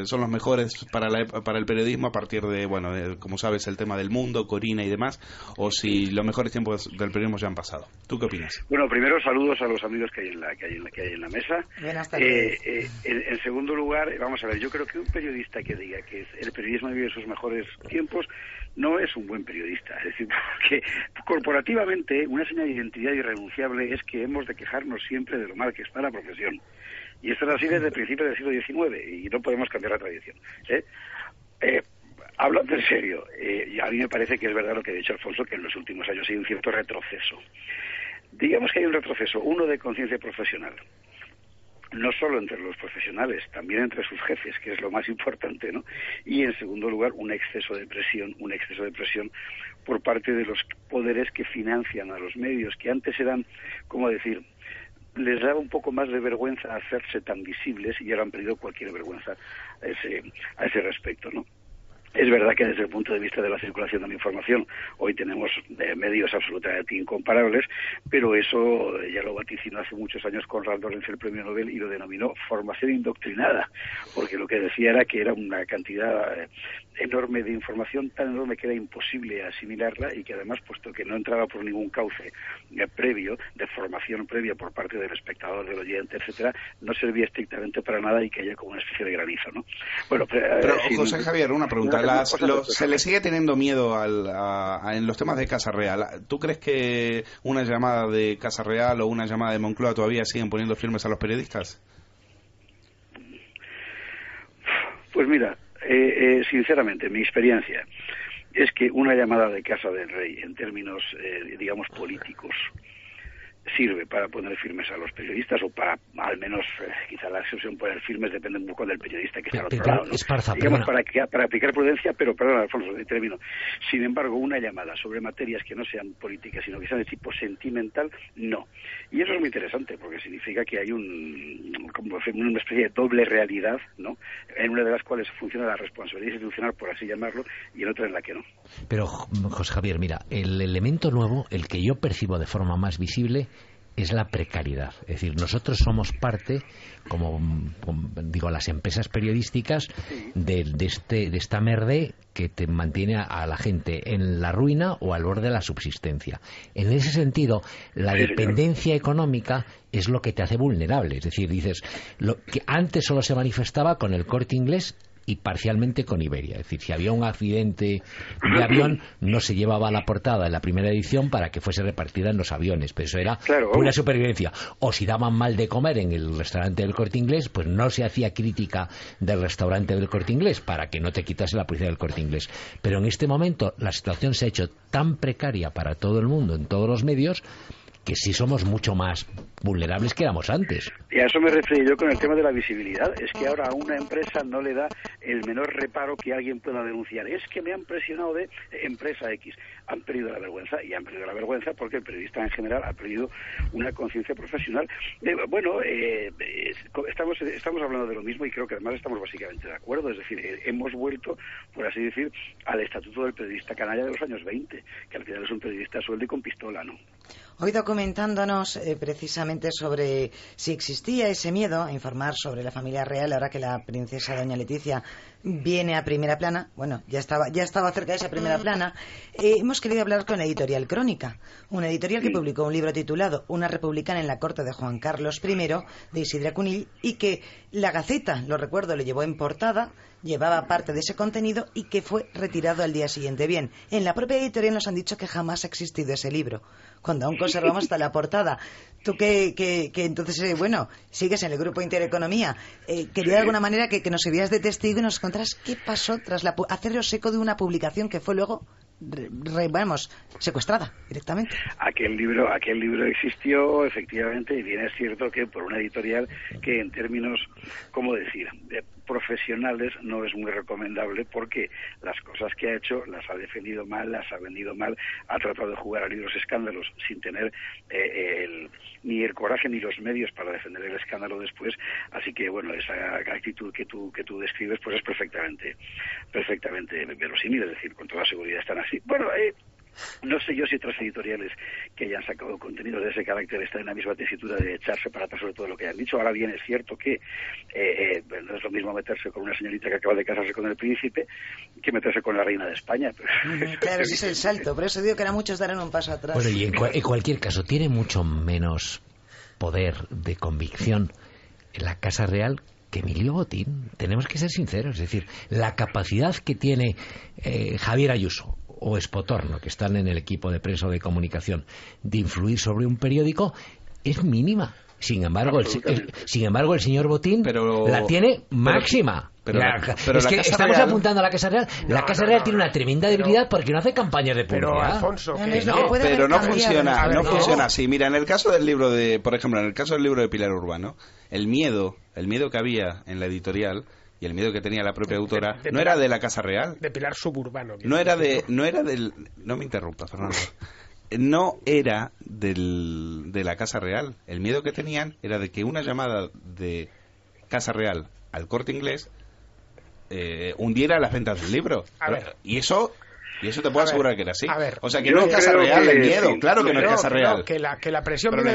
son los mejores para el periodismo a partir de, como sabes, el tema del mundo, Corina y demás, o si los mejores tiempos del periodismo ya han pasado. ¿Tú qué opinas? Bueno, primero saludos a los amigos que hay en la mesa. Buenas tardes. En segundo lugar, vamos a ver, yo creo que un periodista que diga que el periodismo vive sus mejores tiempos no es un buen periodista. Es decir, porque corporativamente una señal de identidad irrenunciable es que hemos de quejarnos siempre de lo mal que está la profesión. Y esto es así desde el principio del siglo XIX y no podemos cambiar la tradición. Hablando en serio, a mí me parece que es verdad lo que ha dicho Alfonso, que en los últimos años hay un cierto retroceso. Digamos que hay un retroceso, uno de conciencia profesional. no solo entre los profesionales, también entre sus jefes, que es lo más importante, ¿no? Y en segundo lugar, un exceso de presión por parte de los poderes que financian a los medios, que antes eran, ¿cómo decir?, les daba un poco más de vergüenza hacerse tan visibles y ahora han perdido cualquier vergüenza a ese respecto, ¿no? Es verdad que desde el punto de vista de la circulación de la información hoy tenemos medios absolutamente incomparables, pero eso ya lo vaticinó hace muchos años Konrad Lorenz, el premio Nobel, y lo denominó formación indoctrinada, porque lo que decía era que era una cantidad enorme de información, tan enorme que era imposible asimilarla y que además, puesto que no entraba por ningún cauce previo, de formación previa por parte del espectador, del oyente, etcétera, no servía estrictamente para nada y caía como una especie de granizo, ¿no? Bueno, pero José Javier, una pregunta. Se le sigue teniendo miedo en los temas de Casa Real. ¿Tú crees que una llamada de Casa Real o una llamada de Moncloa todavía siguen poniendo firmes a los periodistas? Pues mira, sinceramente, mi experiencia es que una llamada de Casa del Rey, en términos, digamos, políticos, sirve para poner firmes a los periodistas, o para, al menos, quizá la excepción poner firmes depende un poco del periodista que está al otro lado, ¿no? Esparza, digamos, para aplicar prudencia, pero, perdón, Alfonso, termino. Sin embargo, una llamada sobre materias que no sean políticas, sino que sean de tipo sentimental, no. Y eso es muy interesante, porque significa que hay una especie de doble realidad, ¿no?, en una de las cuales funciona la responsabilidad institucional, por así llamarlo, y en otra en la que no. Pero, José Javier, mira, el elemento nuevo, el que yo percibo de forma más visible, es la precariedad. Es decir, nosotros somos parte, como digo, las empresas periodísticas de esta merde que te mantiene a la gente en la ruina o al borde de la subsistencia. En ese sentido, la dependencia económica es lo que te hace vulnerable. Es decir, dices, lo que antes solo se manifestaba con el Corte Inglés y parcialmente con Iberia. Es decir, si había un accidente de avión, no se llevaba la portada en la primera edición para que fuese repartida en los aviones, pero eso era pura supervivencia. O si daban mal de comer en el restaurante del Corte Inglés, pues no se hacía crítica del restaurante del Corte Inglés para que no te quitase la publicidad del Corte Inglés. Pero en este momento la situación se ha hecho tan precaria para todo el mundo, en todos los medios, que sí somos mucho más vulnerables que éramos antes. Y a eso me refiero yo con el tema de la visibilidad. Es que ahora a una empresa no le da el menor reparo que alguien pueda denunciar. Es que me han presionado de empresa X. Han perdido la vergüenza, y han perdido la vergüenza porque el periodista en general ha perdido una conciencia profesional. Estamos hablando de lo mismo y creo que además estamos básicamente de acuerdo. Es decir, hemos vuelto, por así decir, al estatuto del periodista canalla de los años 20, que al final es un periodista a sueldo y con pistola, ¿no? Hoy documentándonos precisamente sobre si existía ese miedo a informar sobre la familia real, ahora que la princesa doña Leticia viene a primera plana, bueno, ya estaba cerca de esa primera plana, hemos querido hablar con la editorial Crónica, una editorial que publicó un libro titulado Una republicana en la corte de Juan Carlos I, de Isidra Cunill, y que la Gaceta, lo recuerdo, le llevó en portada, llevaba parte de ese contenido y que fue retirado al día siguiente. Bien, en la propia editorial nos han dicho que jamás ha existido ese libro, cuando aún conservamos hasta la portada. Tú que entonces, sigues en el grupo Intereconomía, quería de alguna manera que nos sirvieras de testigo y nos contaras qué pasó tras haceros eco de una publicación que fue luego secuestrada directamente. Aquel libro existió efectivamente, y bien es cierto que por una editorial que en términos, ¿cómo decir?, profesionales no es muy recomendable, porque las cosas que ha hecho las ha defendido mal, las ha vendido mal, ha tratado de jugar a libros escándalos sin tener ni el coraje ni los medios para defender el escándalo después. Así que esa actitud que tú describes pues es perfectamente verosímil, es decir, con toda seguridad están así. No sé yo si otras editoriales que hayan sacado contenido de ese carácter están en la misma tesitura de echarse para atrás sobre todo lo que hayan dicho. Ahora bien, es cierto que no es lo mismo meterse con una señorita que acaba de casarse con el príncipe que meterse con la reina de España. Claro, ese es el salto. Por eso digo que ahora muchos darán un paso atrás. Bueno, y en cualquier caso, tiene mucho menos poder de convicción en la Casa Real que Emilio Botín. Tenemos que ser sinceros. Es decir, la capacidad que tiene Javier Ayuso o Espotorno, que están en el equipo de prensa o de comunicación, de influir sobre un periódico es mínima. Sin embargo, el señor Botín la tiene máxima. Pero es la que Casa estamos Real... apuntando a la Casa Real. La Casa Real tiene una tremenda debilidad porque no hace campañas de publicidad. Pero, Alfonso, pero no funciona así. Mira, en el caso del libro por ejemplo, en el caso del libro de Pilar Urbano, el miedo que había en la editorial y el miedo que tenía la propia autora no era de la Casa Real. De Pilar Suburbano. No era del... No me interrumpa, Fernando. No era de la Casa Real. El miedo que tenían era de que una llamada de Casa Real al Corte Inglés hundiera las ventas del libro. Y eso te puedo asegurar que era así. O sea, que no es Casa Real el miedo. Claro que no es Casa Real. Que la presión viene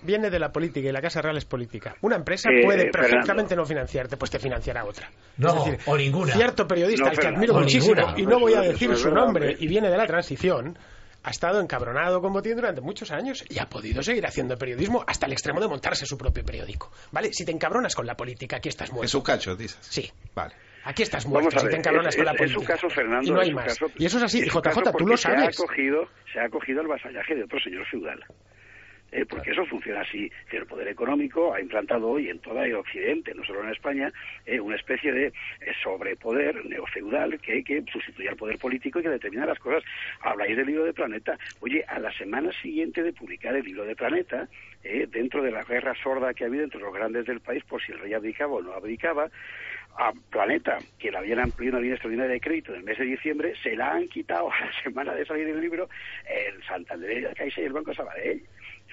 viene de la política y la Casa Real es política. Una empresa puede perfectamente no financiarte, pues te financiará otra. No, es decir, o ninguna. Cierto periodista al que admiro muchísimo, y no voy a decir su nombre, y viene de la transición, ha estado encabronado con Botín durante muchos años y ha podido seguir haciendo periodismo hasta el extremo de montarse su propio periódico. ¿Vale? Si te encabronas con la política, aquí estás muerto. Es un cacho, dices. Sí. Vale. Aquí estás muerto si te encabronas con la política. Es su caso, Fernando. Y no hay más. Y eso es así. Y JJ, tú lo sabes. Se ha acogido al vasallaje de otro señor feudal. Porque eso funciona así, que el poder económico ha implantado hoy en todo el Occidente, no solo en España, una especie de sobrepoder neofeudal que sustituye al poder político y que determina las cosas. Habláis del libro de Planeta. Oye, a la semana siguiente de publicar el libro de Planeta, dentro de la guerra sorda que ha habido entre los grandes del país, por si el rey abdicaba o no abdicaba, a Planeta, que le habían ampliado una línea extraordinaria de crédito en el mes de diciembre, se la han quitado a la semana de salir el libro el Santander, el Caixa y el Banco Sabadell.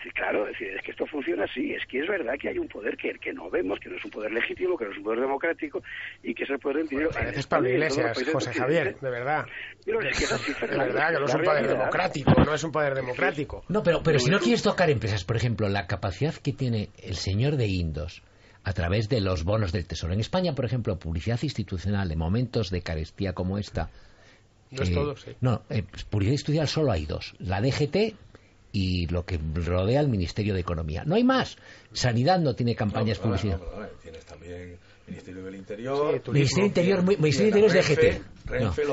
Sí, claro, es que esto funciona así, es que es verdad que hay un poder que no vemos, que no es un poder legítimo, que no es un poder democrático y que es el poder del dinero. Pareces Pablo Iglesias, José Javier, de verdad. Pero es que es así, de verdad que no es un poder democrático, no es un poder democrático. No, pero si no quieres tocar empresas, por ejemplo, la capacidad que tiene el señor de Guindos a través de los bonos del Tesoro. En España, por ejemplo, publicidad institucional en momentos de carestía como esta... No es todo, sí. No, publicidad institucional solo hay dos. La DGT y lo que rodea al Ministerio de Economía. No hay más. Sanidad no tiene campañas publicitarias. Tienes también Ministerio del Interior. Sí, Ministerio Interior es DGT. Renfe,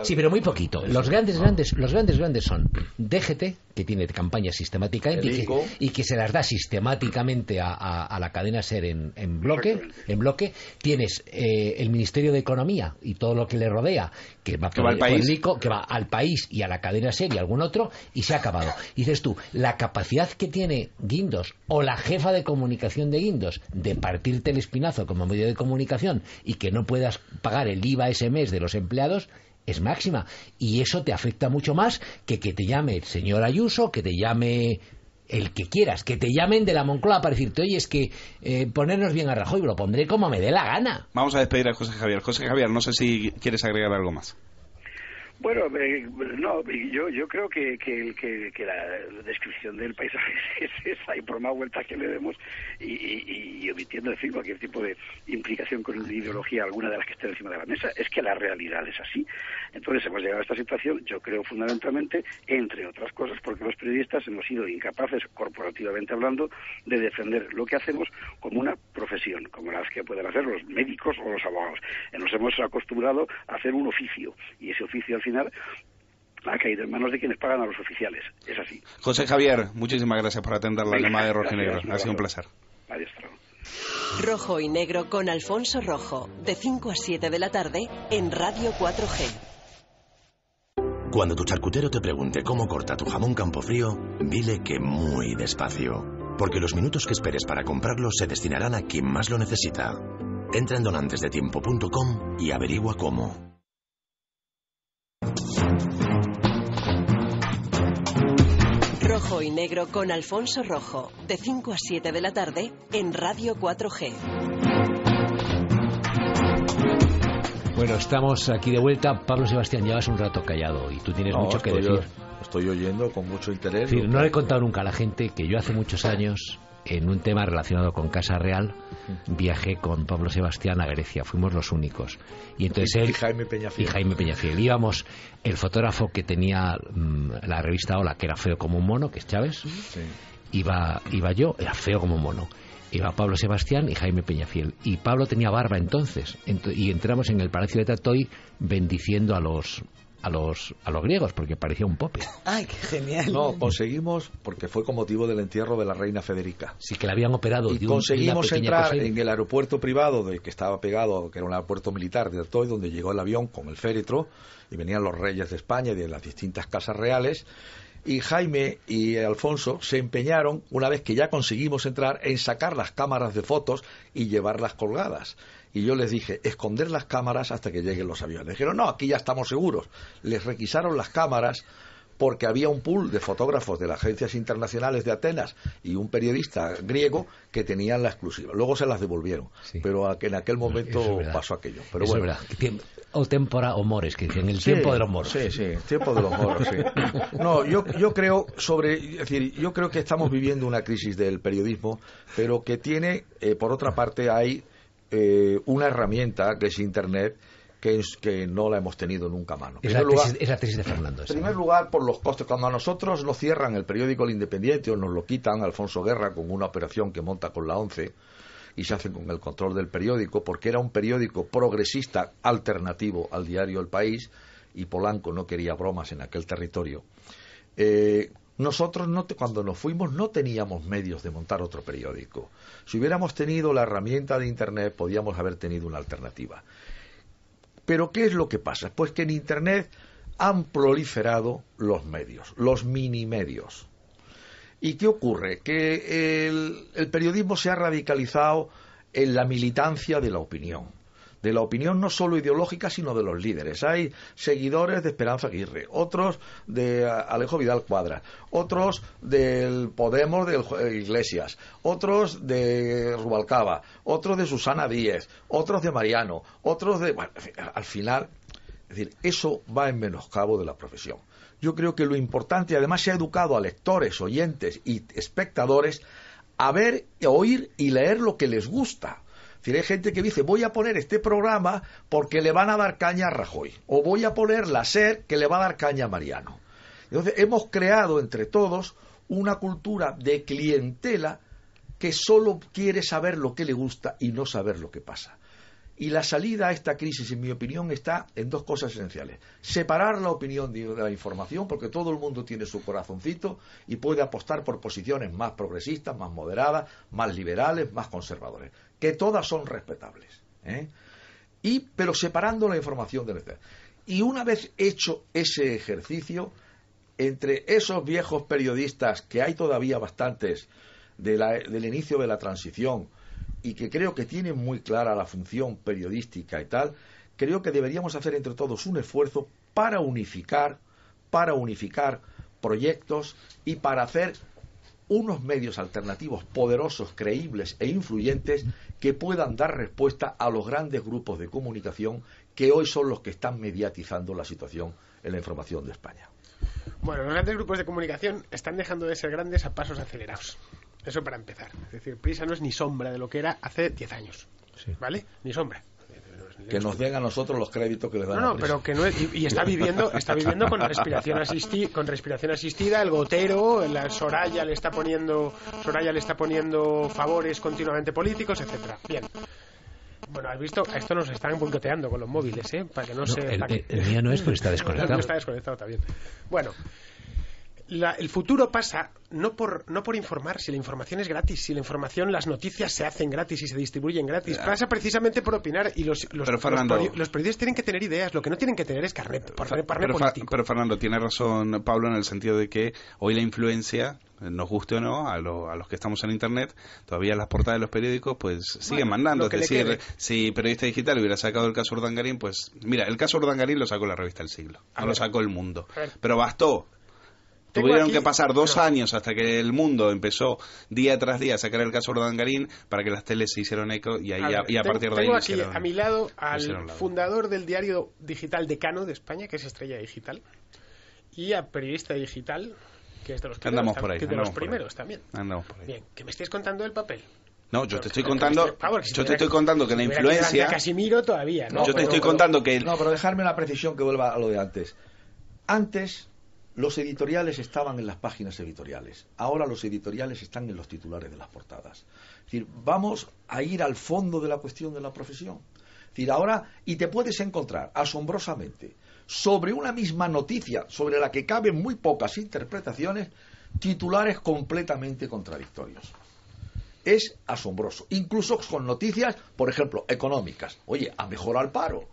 sí, pero muy poquito. Los grandes son DGT, que tiene campañas sistemáticamente y que se las da sistemáticamente a la cadena SER en bloque. Tienes el Ministerio de Economía y todo lo que le rodea, que va al país y a la cadena SER y algún otro, y se ha acabado. Y dices tú, la capacidad que tiene Guindos o la jefa de comunicación de Guindos de partirte el espinazo como medio de comunicación y que no puedas pagar el IVA ese mes de los empleados es máxima, y eso te afecta mucho más que te llame el señor Ayuso, que te llame el que quieras, que te llamen de la Moncloa para decirte, oye, es que ponernos bien a Rajoy, lo pondré como me dé la gana. Vamos a despedir a José Javier. José Javier, no sé si quieres agregar algo más. Bueno, no, yo creo que la descripción del paisaje es esa, y por más vueltas que le demos y omitiendo, en fin, cualquier tipo de implicación con ideología alguna de las que esté encima de la mesa, es que la realidad es así. Entonces hemos llegado a esta situación, yo creo fundamentalmente, entre otras cosas, porque los periodistas hemos sido incapaces, corporativamente hablando, de defender lo que hacemos como una profesión, como las que pueden hacer los médicos o los abogados. Nos hemos acostumbrado a hacer un oficio, y ese oficio al final ha caído en manos de quienes pagan a los oficiales. Es así. José Javier, muchísimas gracias por atender la llamada de Rojo y Negro. Ha sido un placer. Adiós. Rojo y Negro con Alfonso Rojo, de 5 a 7 de la tarde en Radio 4G. Cuando tu charcutero te pregunte cómo corta tu jamón Campofrío, dile que muy despacio, porque los minutos que esperes para comprarlo se destinarán a quien más lo necesita. Entra en donantesdetiempo.com y averigua cómo. Rojo y Negro con Alfonso Rojo, de 5 a 7 de la tarde en Radio 4G. Bueno, estamos aquí de vuelta. Pablo Sebastián, llevas un rato callado y tú tienes mucho que decir. Estoy oyendo con mucho interés. Es decir, no le he contado nunca a la gente que yo hace muchos años, en un tema relacionado con Casa Real, viajé con Pablo Sebastián a Grecia. Fuimos los únicos. Y entonces él y Jaime Peñafiel. Íbamos el fotógrafo que tenía la revista Hola, que era feo como un mono, que es Chávez. Sí. Iba yo, era feo como un mono. Iba Pablo Sebastián y Jaime Peñafiel. Y Pablo tenía barba entonces. Y entramos en el Palacio de Tatoy bendiciendo a los a los griegos, porque parecía un pope. ¡Ay, qué genial! No, conseguimos, porque fue con motivo del entierro de la reina Federica. Sí, que la habían operado. Y conseguimos entrar en el aeropuerto privado que estaba pegado, que era un aeropuerto militar de Artois, donde llegó el avión con el féretro, y venían los reyes de España y de las distintas casas reales. Y Jaime y Alfonso se empeñaron, una vez que ya conseguimos entrar, en sacar las cámaras de fotos y llevarlas colgadas. Y yo les dije, esconder las cámaras hasta que lleguen los aviones. Dijeron, no, aquí ya estamos seguros. Les requisaron las cámaras porque había un pool de fotógrafos de las agencias internacionales de Atenas y un periodista griego que tenían la exclusiva. Luego se las devolvieron, sí. Pero en aquel momento pasó aquello. Pero eso bueno. Es verdad. O tempora o mores, que dicen, el tiempo de los moros. Sí, tiempo de los moros, sí. No, yo creo yo creo que estamos viviendo una crisis del periodismo, pero que tiene, por otra parte, hay una herramienta que es Internet, que no la hemos tenido nunca a mano. Es la tesis de Fernando. En primer lugar, por los costes. Cuando a nosotros nos cierran el periódico El Independiente o nos lo quitan, Alfonso Guerra, con una operación que monta con la ONCE, y se hacen con el control del periódico, porque era un periódico progresista alternativo al diario El País, y Polanco no quería bromas en aquel territorio. Nosotros, cuando nos fuimos, no teníamos medios de montar otro periódico. Si hubiéramos tenido la herramienta de Internet, podíamos haber tenido una alternativa. Pero ¿qué es lo que pasa? Pues que en Internet han proliferado los medios, los minimedios. ¿Y qué ocurre? Que el periodismo se ha radicalizado en la militancia de la opinión no solo ideológica, sino de los líderes. Hay seguidores de Esperanza Aguirre, otros de Alejo Vidal Cuadras, otros del Podemos de Iglesias, otros de Rubalcaba, otros de Susana Díez, otros de Mariano, otros de... Bueno, al final, es decir, eso va en menoscabo de la profesión. Yo creo que lo importante, además se ha educado a lectores, oyentes y espectadores a ver, oír y leer lo que les gusta. Es decir, hay gente que dice, voy a poner este programa porque le van a dar caña a Rajoy, o voy a poner la SER que le va a dar caña a Mariano. Entonces, hemos creado entre todos una cultura de clientela que solo quiere saber lo que le gusta y no saber lo que pasa. Y la salida a esta crisis, en mi opinión, está en dos cosas esenciales. Separar la opinión de la información, porque todo el mundo tiene su corazoncito y puede apostar por posiciones más progresistas, más moderadas, más liberales, más conservadores, que todas son respetables, pero separando la información de la verdad. Y una vez hecho ese ejercicio, entre esos viejos periodistas, que hay todavía bastantes del inicio de la transición, y que creo que tienen muy clara la función periodística y tal, creo que deberíamos hacer entre todos un esfuerzo para unificar proyectos y para hacer unos medios alternativos poderosos, creíbles e influyentes que puedan dar respuesta a los grandes grupos de comunicación que hoy son los que están mediatizando la situación en la información de España. Bueno, los grandes grupos de comunicación están dejando de ser grandes a pasos acelerados. Eso para empezar. Es decir, Prisa no es ni sombra de lo que era hace 10 años. Sí. ¿Vale? Ni sombra. Que nos den a nosotros los créditos que les dan a Prisa. Pero que no es, y está viviendo con respiración asistida, el gotero, la Soraya le está poniendo favores continuamente políticos, etcétera. Bien. Bueno, has visto, a esto nos están boicoteando con los móviles, para que no se... El mío no es, pero está desconectado. No está desconectado también. Bueno, el futuro pasa no por informar, si la información es gratis, si la información, las noticias se hacen gratis y se distribuyen gratis, pasa precisamente por opinar, y los periodistas tienen que tener ideas, lo que no tienen que tener es carnet político. Pero Fernando, tiene razón Pablo en el sentido de que hoy la influencia, nos guste o no, a los que estamos en Internet, todavía las portadas de los periódicos pues siguen mandando. Es decir, si Periodista Digital hubiera sacado el caso Urdangarín, pues mira, el caso Urdangarín lo sacó la revista El Siglo, no lo sacó El Mundo, pero bastó. Tuvieron que pasar 2 años hasta que El Mundo empezó día tras día a sacar el caso Urdangarín para que las teles se hicieron eco y a partir de ahí tengo aquí a mi lado al fundador del diario digital Decano de España, que es Estrella Digital, y a Periodista Digital, que es de los primeros, también. Andamos por ahí. Bien, que me estéis contando del papel. No, yo te estoy contando que la influencia... Casimiro todavía, ¿no? Yo te estoy contando que... No, pero dejarme la precisión que vuelva a lo de antes. Antes los editoriales estaban en las páginas editoriales. Ahora los editoriales están en los titulares de las portadas. Es decir, vamos a ir al fondo de la cuestión de la profesión. Es decir, ahora, y te puedes encontrar, asombrosamente, sobre una misma noticia, sobre la que caben muy pocas interpretaciones, titulares completamente contradictorios. Es asombroso, incluso con noticias, por ejemplo, económicas. Oye, ha mejorado el paro.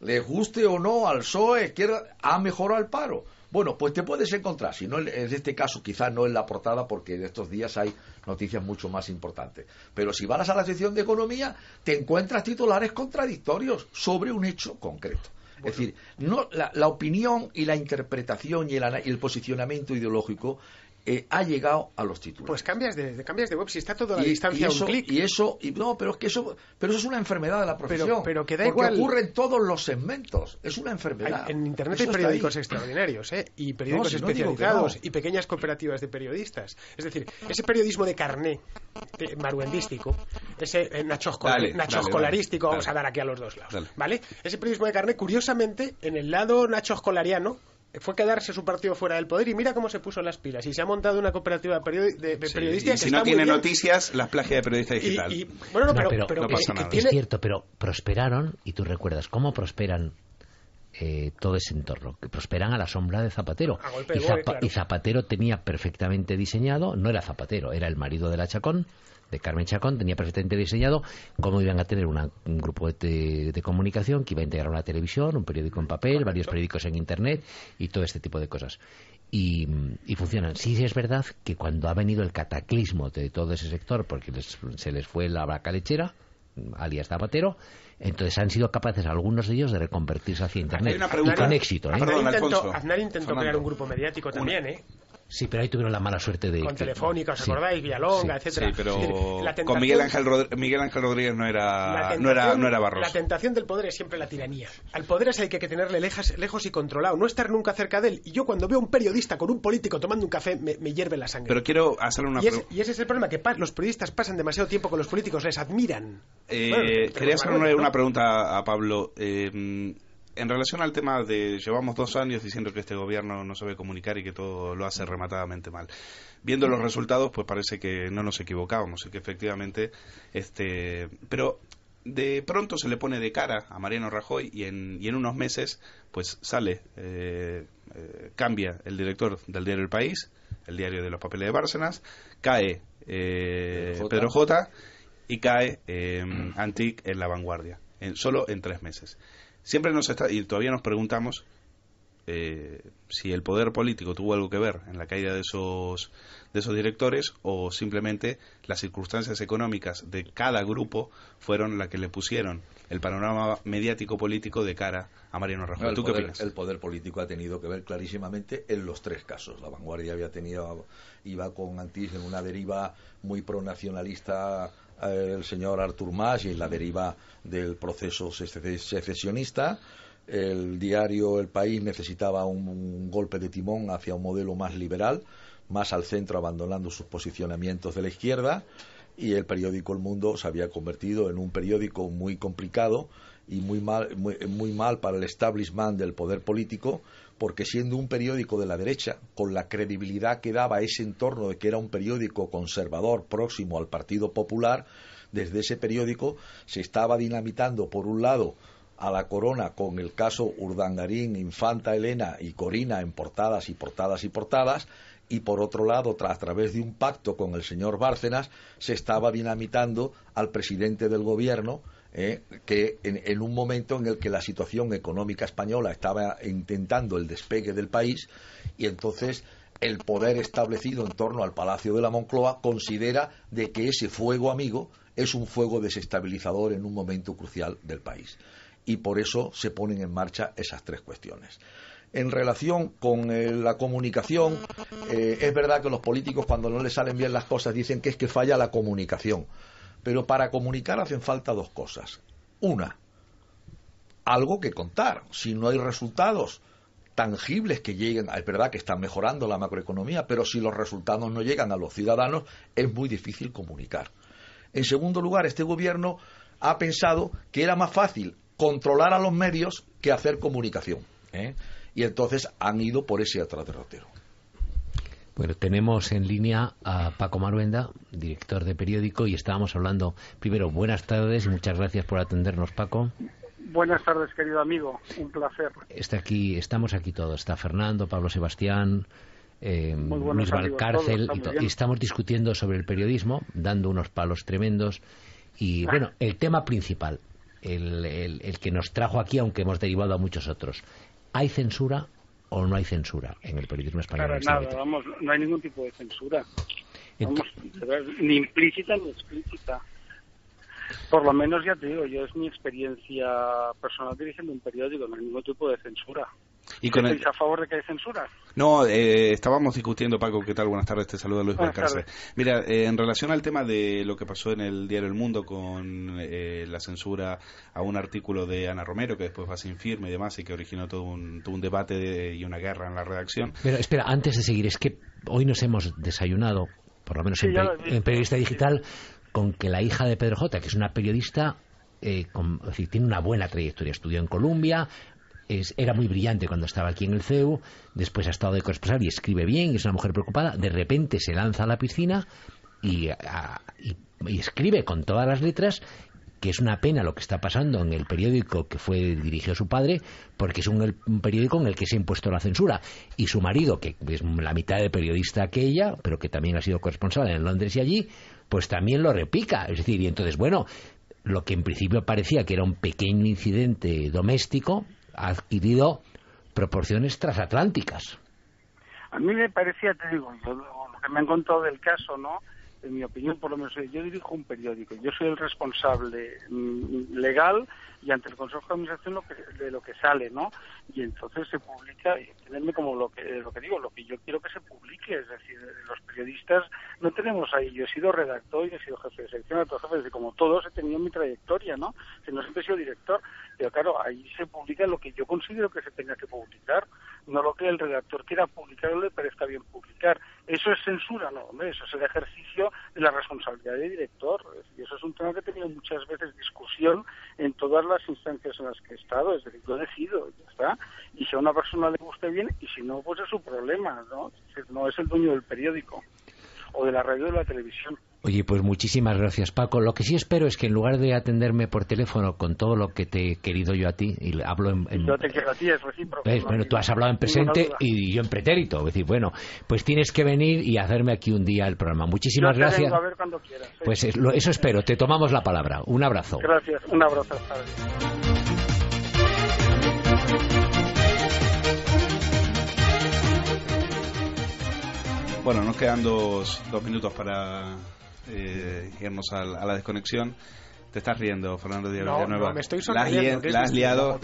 Les guste o no al PSOE, ha mejorado el paro. Bueno, pues te puedes encontrar, si no en este caso quizás no en la portada, porque en estos días hay noticias mucho más importantes, pero si vas a la sección de economía te encuentras titulares contradictorios sobre un hecho concreto. Bueno. Es decir, no, la opinión y la interpretación y el posicionamiento ideológico ha llegado a los titulares. Pues cambias de web, si está todo a la distancia de un clic. Pero eso es una enfermedad de la profesión. Pero que da porque igual. Ocurre en todos los segmentos. Es una enfermedad. En Internet hay periódicos extraordinarios, y periódicos especializados, y pequeñas cooperativas de periodistas. Es decir, ese periodismo de carné, maruendístico, ese nachoscolarístico, vamos a dar aquí a los dos lados, ¿vale? Ese periodismo de carné, curiosamente, en el lado nachoscolariano, fue quedarse su partido fuera del poder y mira cómo se puso las pilas y se ha montado una cooperativa de periodistas. Y si no tiene noticias, las plagia de periodista digital. Bueno, pero no pasa nada. Es cierto, pero prosperaron, y tú recuerdas cómo prosperan todo ese entorno, que prosperan a la sombra de Zapatero. Y Zapatero tenía perfectamente diseñado, no era Zapatero, era el marido de la Chacón, de Carmen Chacón, tenía perfectamente diseñado cómo iban a tener un grupo de comunicación que iba a integrar una televisión, un periódico en papel, varios periódicos en internet y todo este tipo de cosas. Y funcionan. Sí, es verdad que cuando ha venido el cataclismo de todo ese sector, porque se les fue la vaca lechera, alias Zapatero, entonces han sido capaces algunos de ellos de reconvertirse hacia internet y con éxito. Aznar intentó crear un grupo mediático también, Sí, pero ahí tuvieron la mala suerte de... Con Telefónica, ¿os acordáis? Villalonga, etcétera. Sí, pero con Miguel Ángel Rodríguez no era Barroso. La tentación del poder es siempre la tiranía. Al poder es el que hay que tenerle lejos y controlado, no estar nunca cerca de él. Y yo cuando veo a un periodista con un político tomando un café, me hierve la sangre. Pero quiero hacerle una pregunta. Y ese es el problema, que los periodistas pasan demasiado tiempo con los políticos, les admiran. Quería hacerle una pregunta a Pablo. En relación al tema de llevamos 2 años diciendo que este gobierno no sabe comunicar y que todo lo hace rematadamente mal. Viendo los resultados, pues parece que no nos equivocábamos y que efectivamente, pero de pronto se le pone de cara a Mariano Rajoy y en unos meses, pues sale, cambia el director del diario El País, el diario de los papeles de Bárcenas, cae Pedro J. y cae Antic en La Vanguardia, solo en 3 meses. Siempre y todavía nos preguntamos si el poder político tuvo algo que ver en la caída de esos directores o simplemente las circunstancias económicas de cada grupo fueron las que le pusieron el panorama mediático político de cara a Mariano Rajoy. ¿Tú qué opinas? El poder político ha tenido que ver clarísimamente en los 3 casos. La Vanguardia iba con Antich en una deriva muy pronacionalista, el señor Artur Mas, y en la deriva del proceso secesionista. El diario El País necesitaba un golpe de timón hacia un modelo más liberal, más al centro, abandonando sus posicionamientos de la izquierda, y el periódico El Mundo se había convertido en un periódico muy complicado y muy mal para el establishment del poder político, porque siendo un periódico de la derecha, con la credibilidad que daba ese entorno de que era un periódico conservador próximo al Partido Popular, desde ese periódico se estaba dinamitando, por un lado, a la corona con el caso Urdangarín, Infanta Elena y Corina en portadas y portadas y portadas, y por otro lado, a través de un pacto con el señor Bárcenas, se estaba dinamitando al presidente del gobierno, que en un momento en el que la situación económica española estaba intentando el despegue del país, y entonces el poder establecido en torno al Palacio de la Moncloa considera de que ese fuego amigo es un fuego desestabilizador en un momento crucial del país, y por eso se ponen en marcha esas 3 cuestiones. En relación con la comunicación, es verdad que los políticos, cuando no les salen bien las cosas, dicen que es que falla la comunicación. Pero para comunicar hacen falta 2 cosas. Una, algo que contar. Si no hay resultados tangibles que lleguen, es verdad que están mejorando la macroeconomía, pero si los resultados no llegan a los ciudadanos, es muy difícil comunicar. En segundo lugar, este gobierno ha pensado que era más fácil controlar a los medios que hacer comunicación, y entonces han ido por ese otro derrotero. Bueno, tenemos en línea a Paco Maruenda, director de periódico, y estábamos hablando, primero, buenas tardes y muchas gracias por atendernos, Paco. Buenas tardes, querido amigo. Un placer. Estamos aquí todos. Está Fernando, Pablo Sebastián, Luis Valcárcel, y estamos discutiendo sobre el periodismo, dando unos palos tremendos. Y bueno, el tema principal, el que nos trajo aquí, aunque hemos derivado a muchos otros. ¿Hay censura o no hay censura en el periodismo español? Para nada, vamos, no hay ningún tipo de censura. Vamos, ni implícita ni explícita. Por lo menos, ya te digo, yo es mi experiencia personal dirigiendo un periódico, no hay ningún tipo de censura. ¿Estáis a favor de que hay censura? No, estábamos discutiendo, Paco, ¿qué tal? Buenas tardes, te saluda Luis Valcárcel. Mira, en relación al tema de lo que pasó en el diario El Mundo con la censura a un artículo de Ana Romero, que después va sin firme y demás, y que originó todo un debate y una guerra en la redacción. Pero espera, antes de seguir, es que hoy nos hemos desayunado, por lo menos en Periodista Digital, con que la hija de Pedro J., que es una periodista, tiene una buena trayectoria, estudió en Columbia, era muy brillante cuando estaba aquí en el CEU, después ha estado de corresponsal y escribe bien, y es una mujer preocupada, de repente se lanza a la piscina y escribe con todas las letras que es una pena lo que está pasando en el periódico que dirigió su padre, porque es un periódico en el que se ha impuesto la censura, y su marido, que es la mitad de periodista que ella, pero que también ha sido corresponsal en Londres y allí, pues también lo repica. Es decir, y entonces, bueno, lo que en principio parecía que era un pequeño incidente doméstico ha adquirido proporciones transatlánticas. A mí me parecía, te digo, lo que me han contado del caso, ¿no? En mi opinión, por lo menos, yo dirijo un periódico, yo soy el responsable legal y ante el Consejo de Administración de lo que sale, ¿no? Y entonces se publica, y tenerme como lo que digo, lo que yo quiero que se publique, es decir, los periodistas no tenemos ahí, yo he sido redactor y he sido jefe de sección, otros jefes, y como todos he tenido mi trayectoria, ¿no? Que no siempre he sido director, pero claro, ahí se publica lo que yo considero que se tenga que publicar, no lo que el redactor quiera publicar o le parezca bien publicar. ¿Eso es censura? No, hombre, eso es el ejercicio de la responsabilidad de director, y eso es un tema que he tenido muchas veces discusión en todas las instancias en las que he estado, es decir, yo decido, ya está, y si a una persona le guste bien, y si no, pues es su problema, ¿no? Es decir, no es el dueño del periódico, o de la radio o de la televisión. Oye, pues muchísimas gracias, Paco. Lo que sí espero es que en lugar de atenderme por teléfono con todo lo que te he querido yo a ti, y hablo yo te quiero a ti, es recíproco. Bueno, tú has hablado en presente y yo en pretérito. Es decir, bueno, pues tienes que venir y hacerme aquí un día el programa. Muchísimas gracias. Vengo a ver cuando quieras. ¿Sí? Pues eso espero. Te tomamos la palabra. Un abrazo. Gracias. Un abrazo. Bueno, nos quedan dos minutos para irnos a la desconexión. Te estás riendo, Fernando Díaz Villanueva. No, me estoy sonriendo. La has liado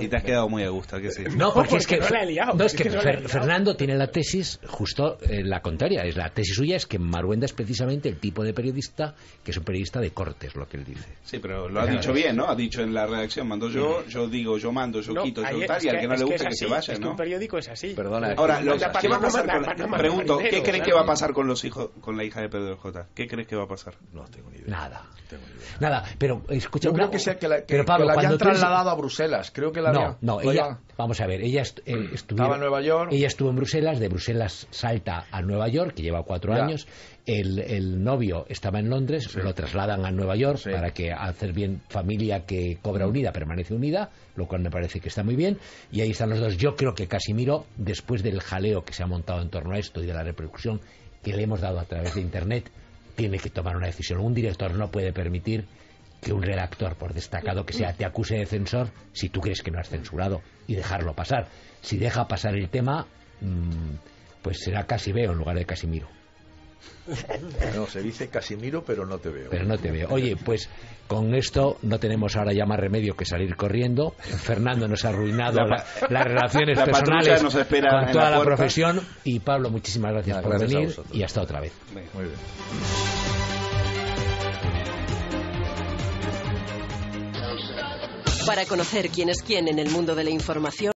y te has quedado muy a gusto, ¿que sí? No, porque es que no la he liado. No, es que Fernando tiene la tesis justo la contraria. La tesis suya es que Maruenda es precisamente el tipo de periodista que es un periodista de cortes, lo que él dice. Sí, pero lo ha dicho bien, ¿no? Ha dicho en la redacción, mando yo digo, yo mando, yo quito, yo tal, y al que no le gusta que se vaya, ¿no? Un periódico es así. Perdona. Ahora, ¿qué va a pasar pregunto, ¿qué crees que va a pasar con los hijos, con la hija de Pedro J? ¿Qué crees que va a pasar? No tengo ni idea. Nada, pero escucha, yo creo que la habían trasladado a Bruselas. Creo que ella, vamos a ver, ella estaba en Nueva York. Ella estuvo en Bruselas, de Bruselas salta a Nueva York, que lleva 4 años. El novio estaba en Londres, lo trasladan a Nueva York para que hacer bien familia que cobra unida, permanece unida, lo cual me parece que está muy bien, y ahí están los dos. Yo creo que Casimiro, después del jaleo que se ha montado en torno a esto y de la repercusión que le hemos dado a través de Internet, tiene que tomar una decisión. Un director no puede permitir que un redactor, por destacado que sea, te acuse de censor si tú crees que no has censurado, y dejarlo pasar. Si deja pasar el tema, pues será Casiveo en lugar de Casimiro. No, se dice Casimiro, pero no te veo. Oye, pues con esto no tenemos ahora ya más remedio que salir corriendo. Fernando nos ha arruinado las relaciones personales nos espera con toda la profesión. Y Pablo, muchísimas gracias por venir y hasta otra vez. Muy bien. Para conocer quién es quién en el mundo de la información,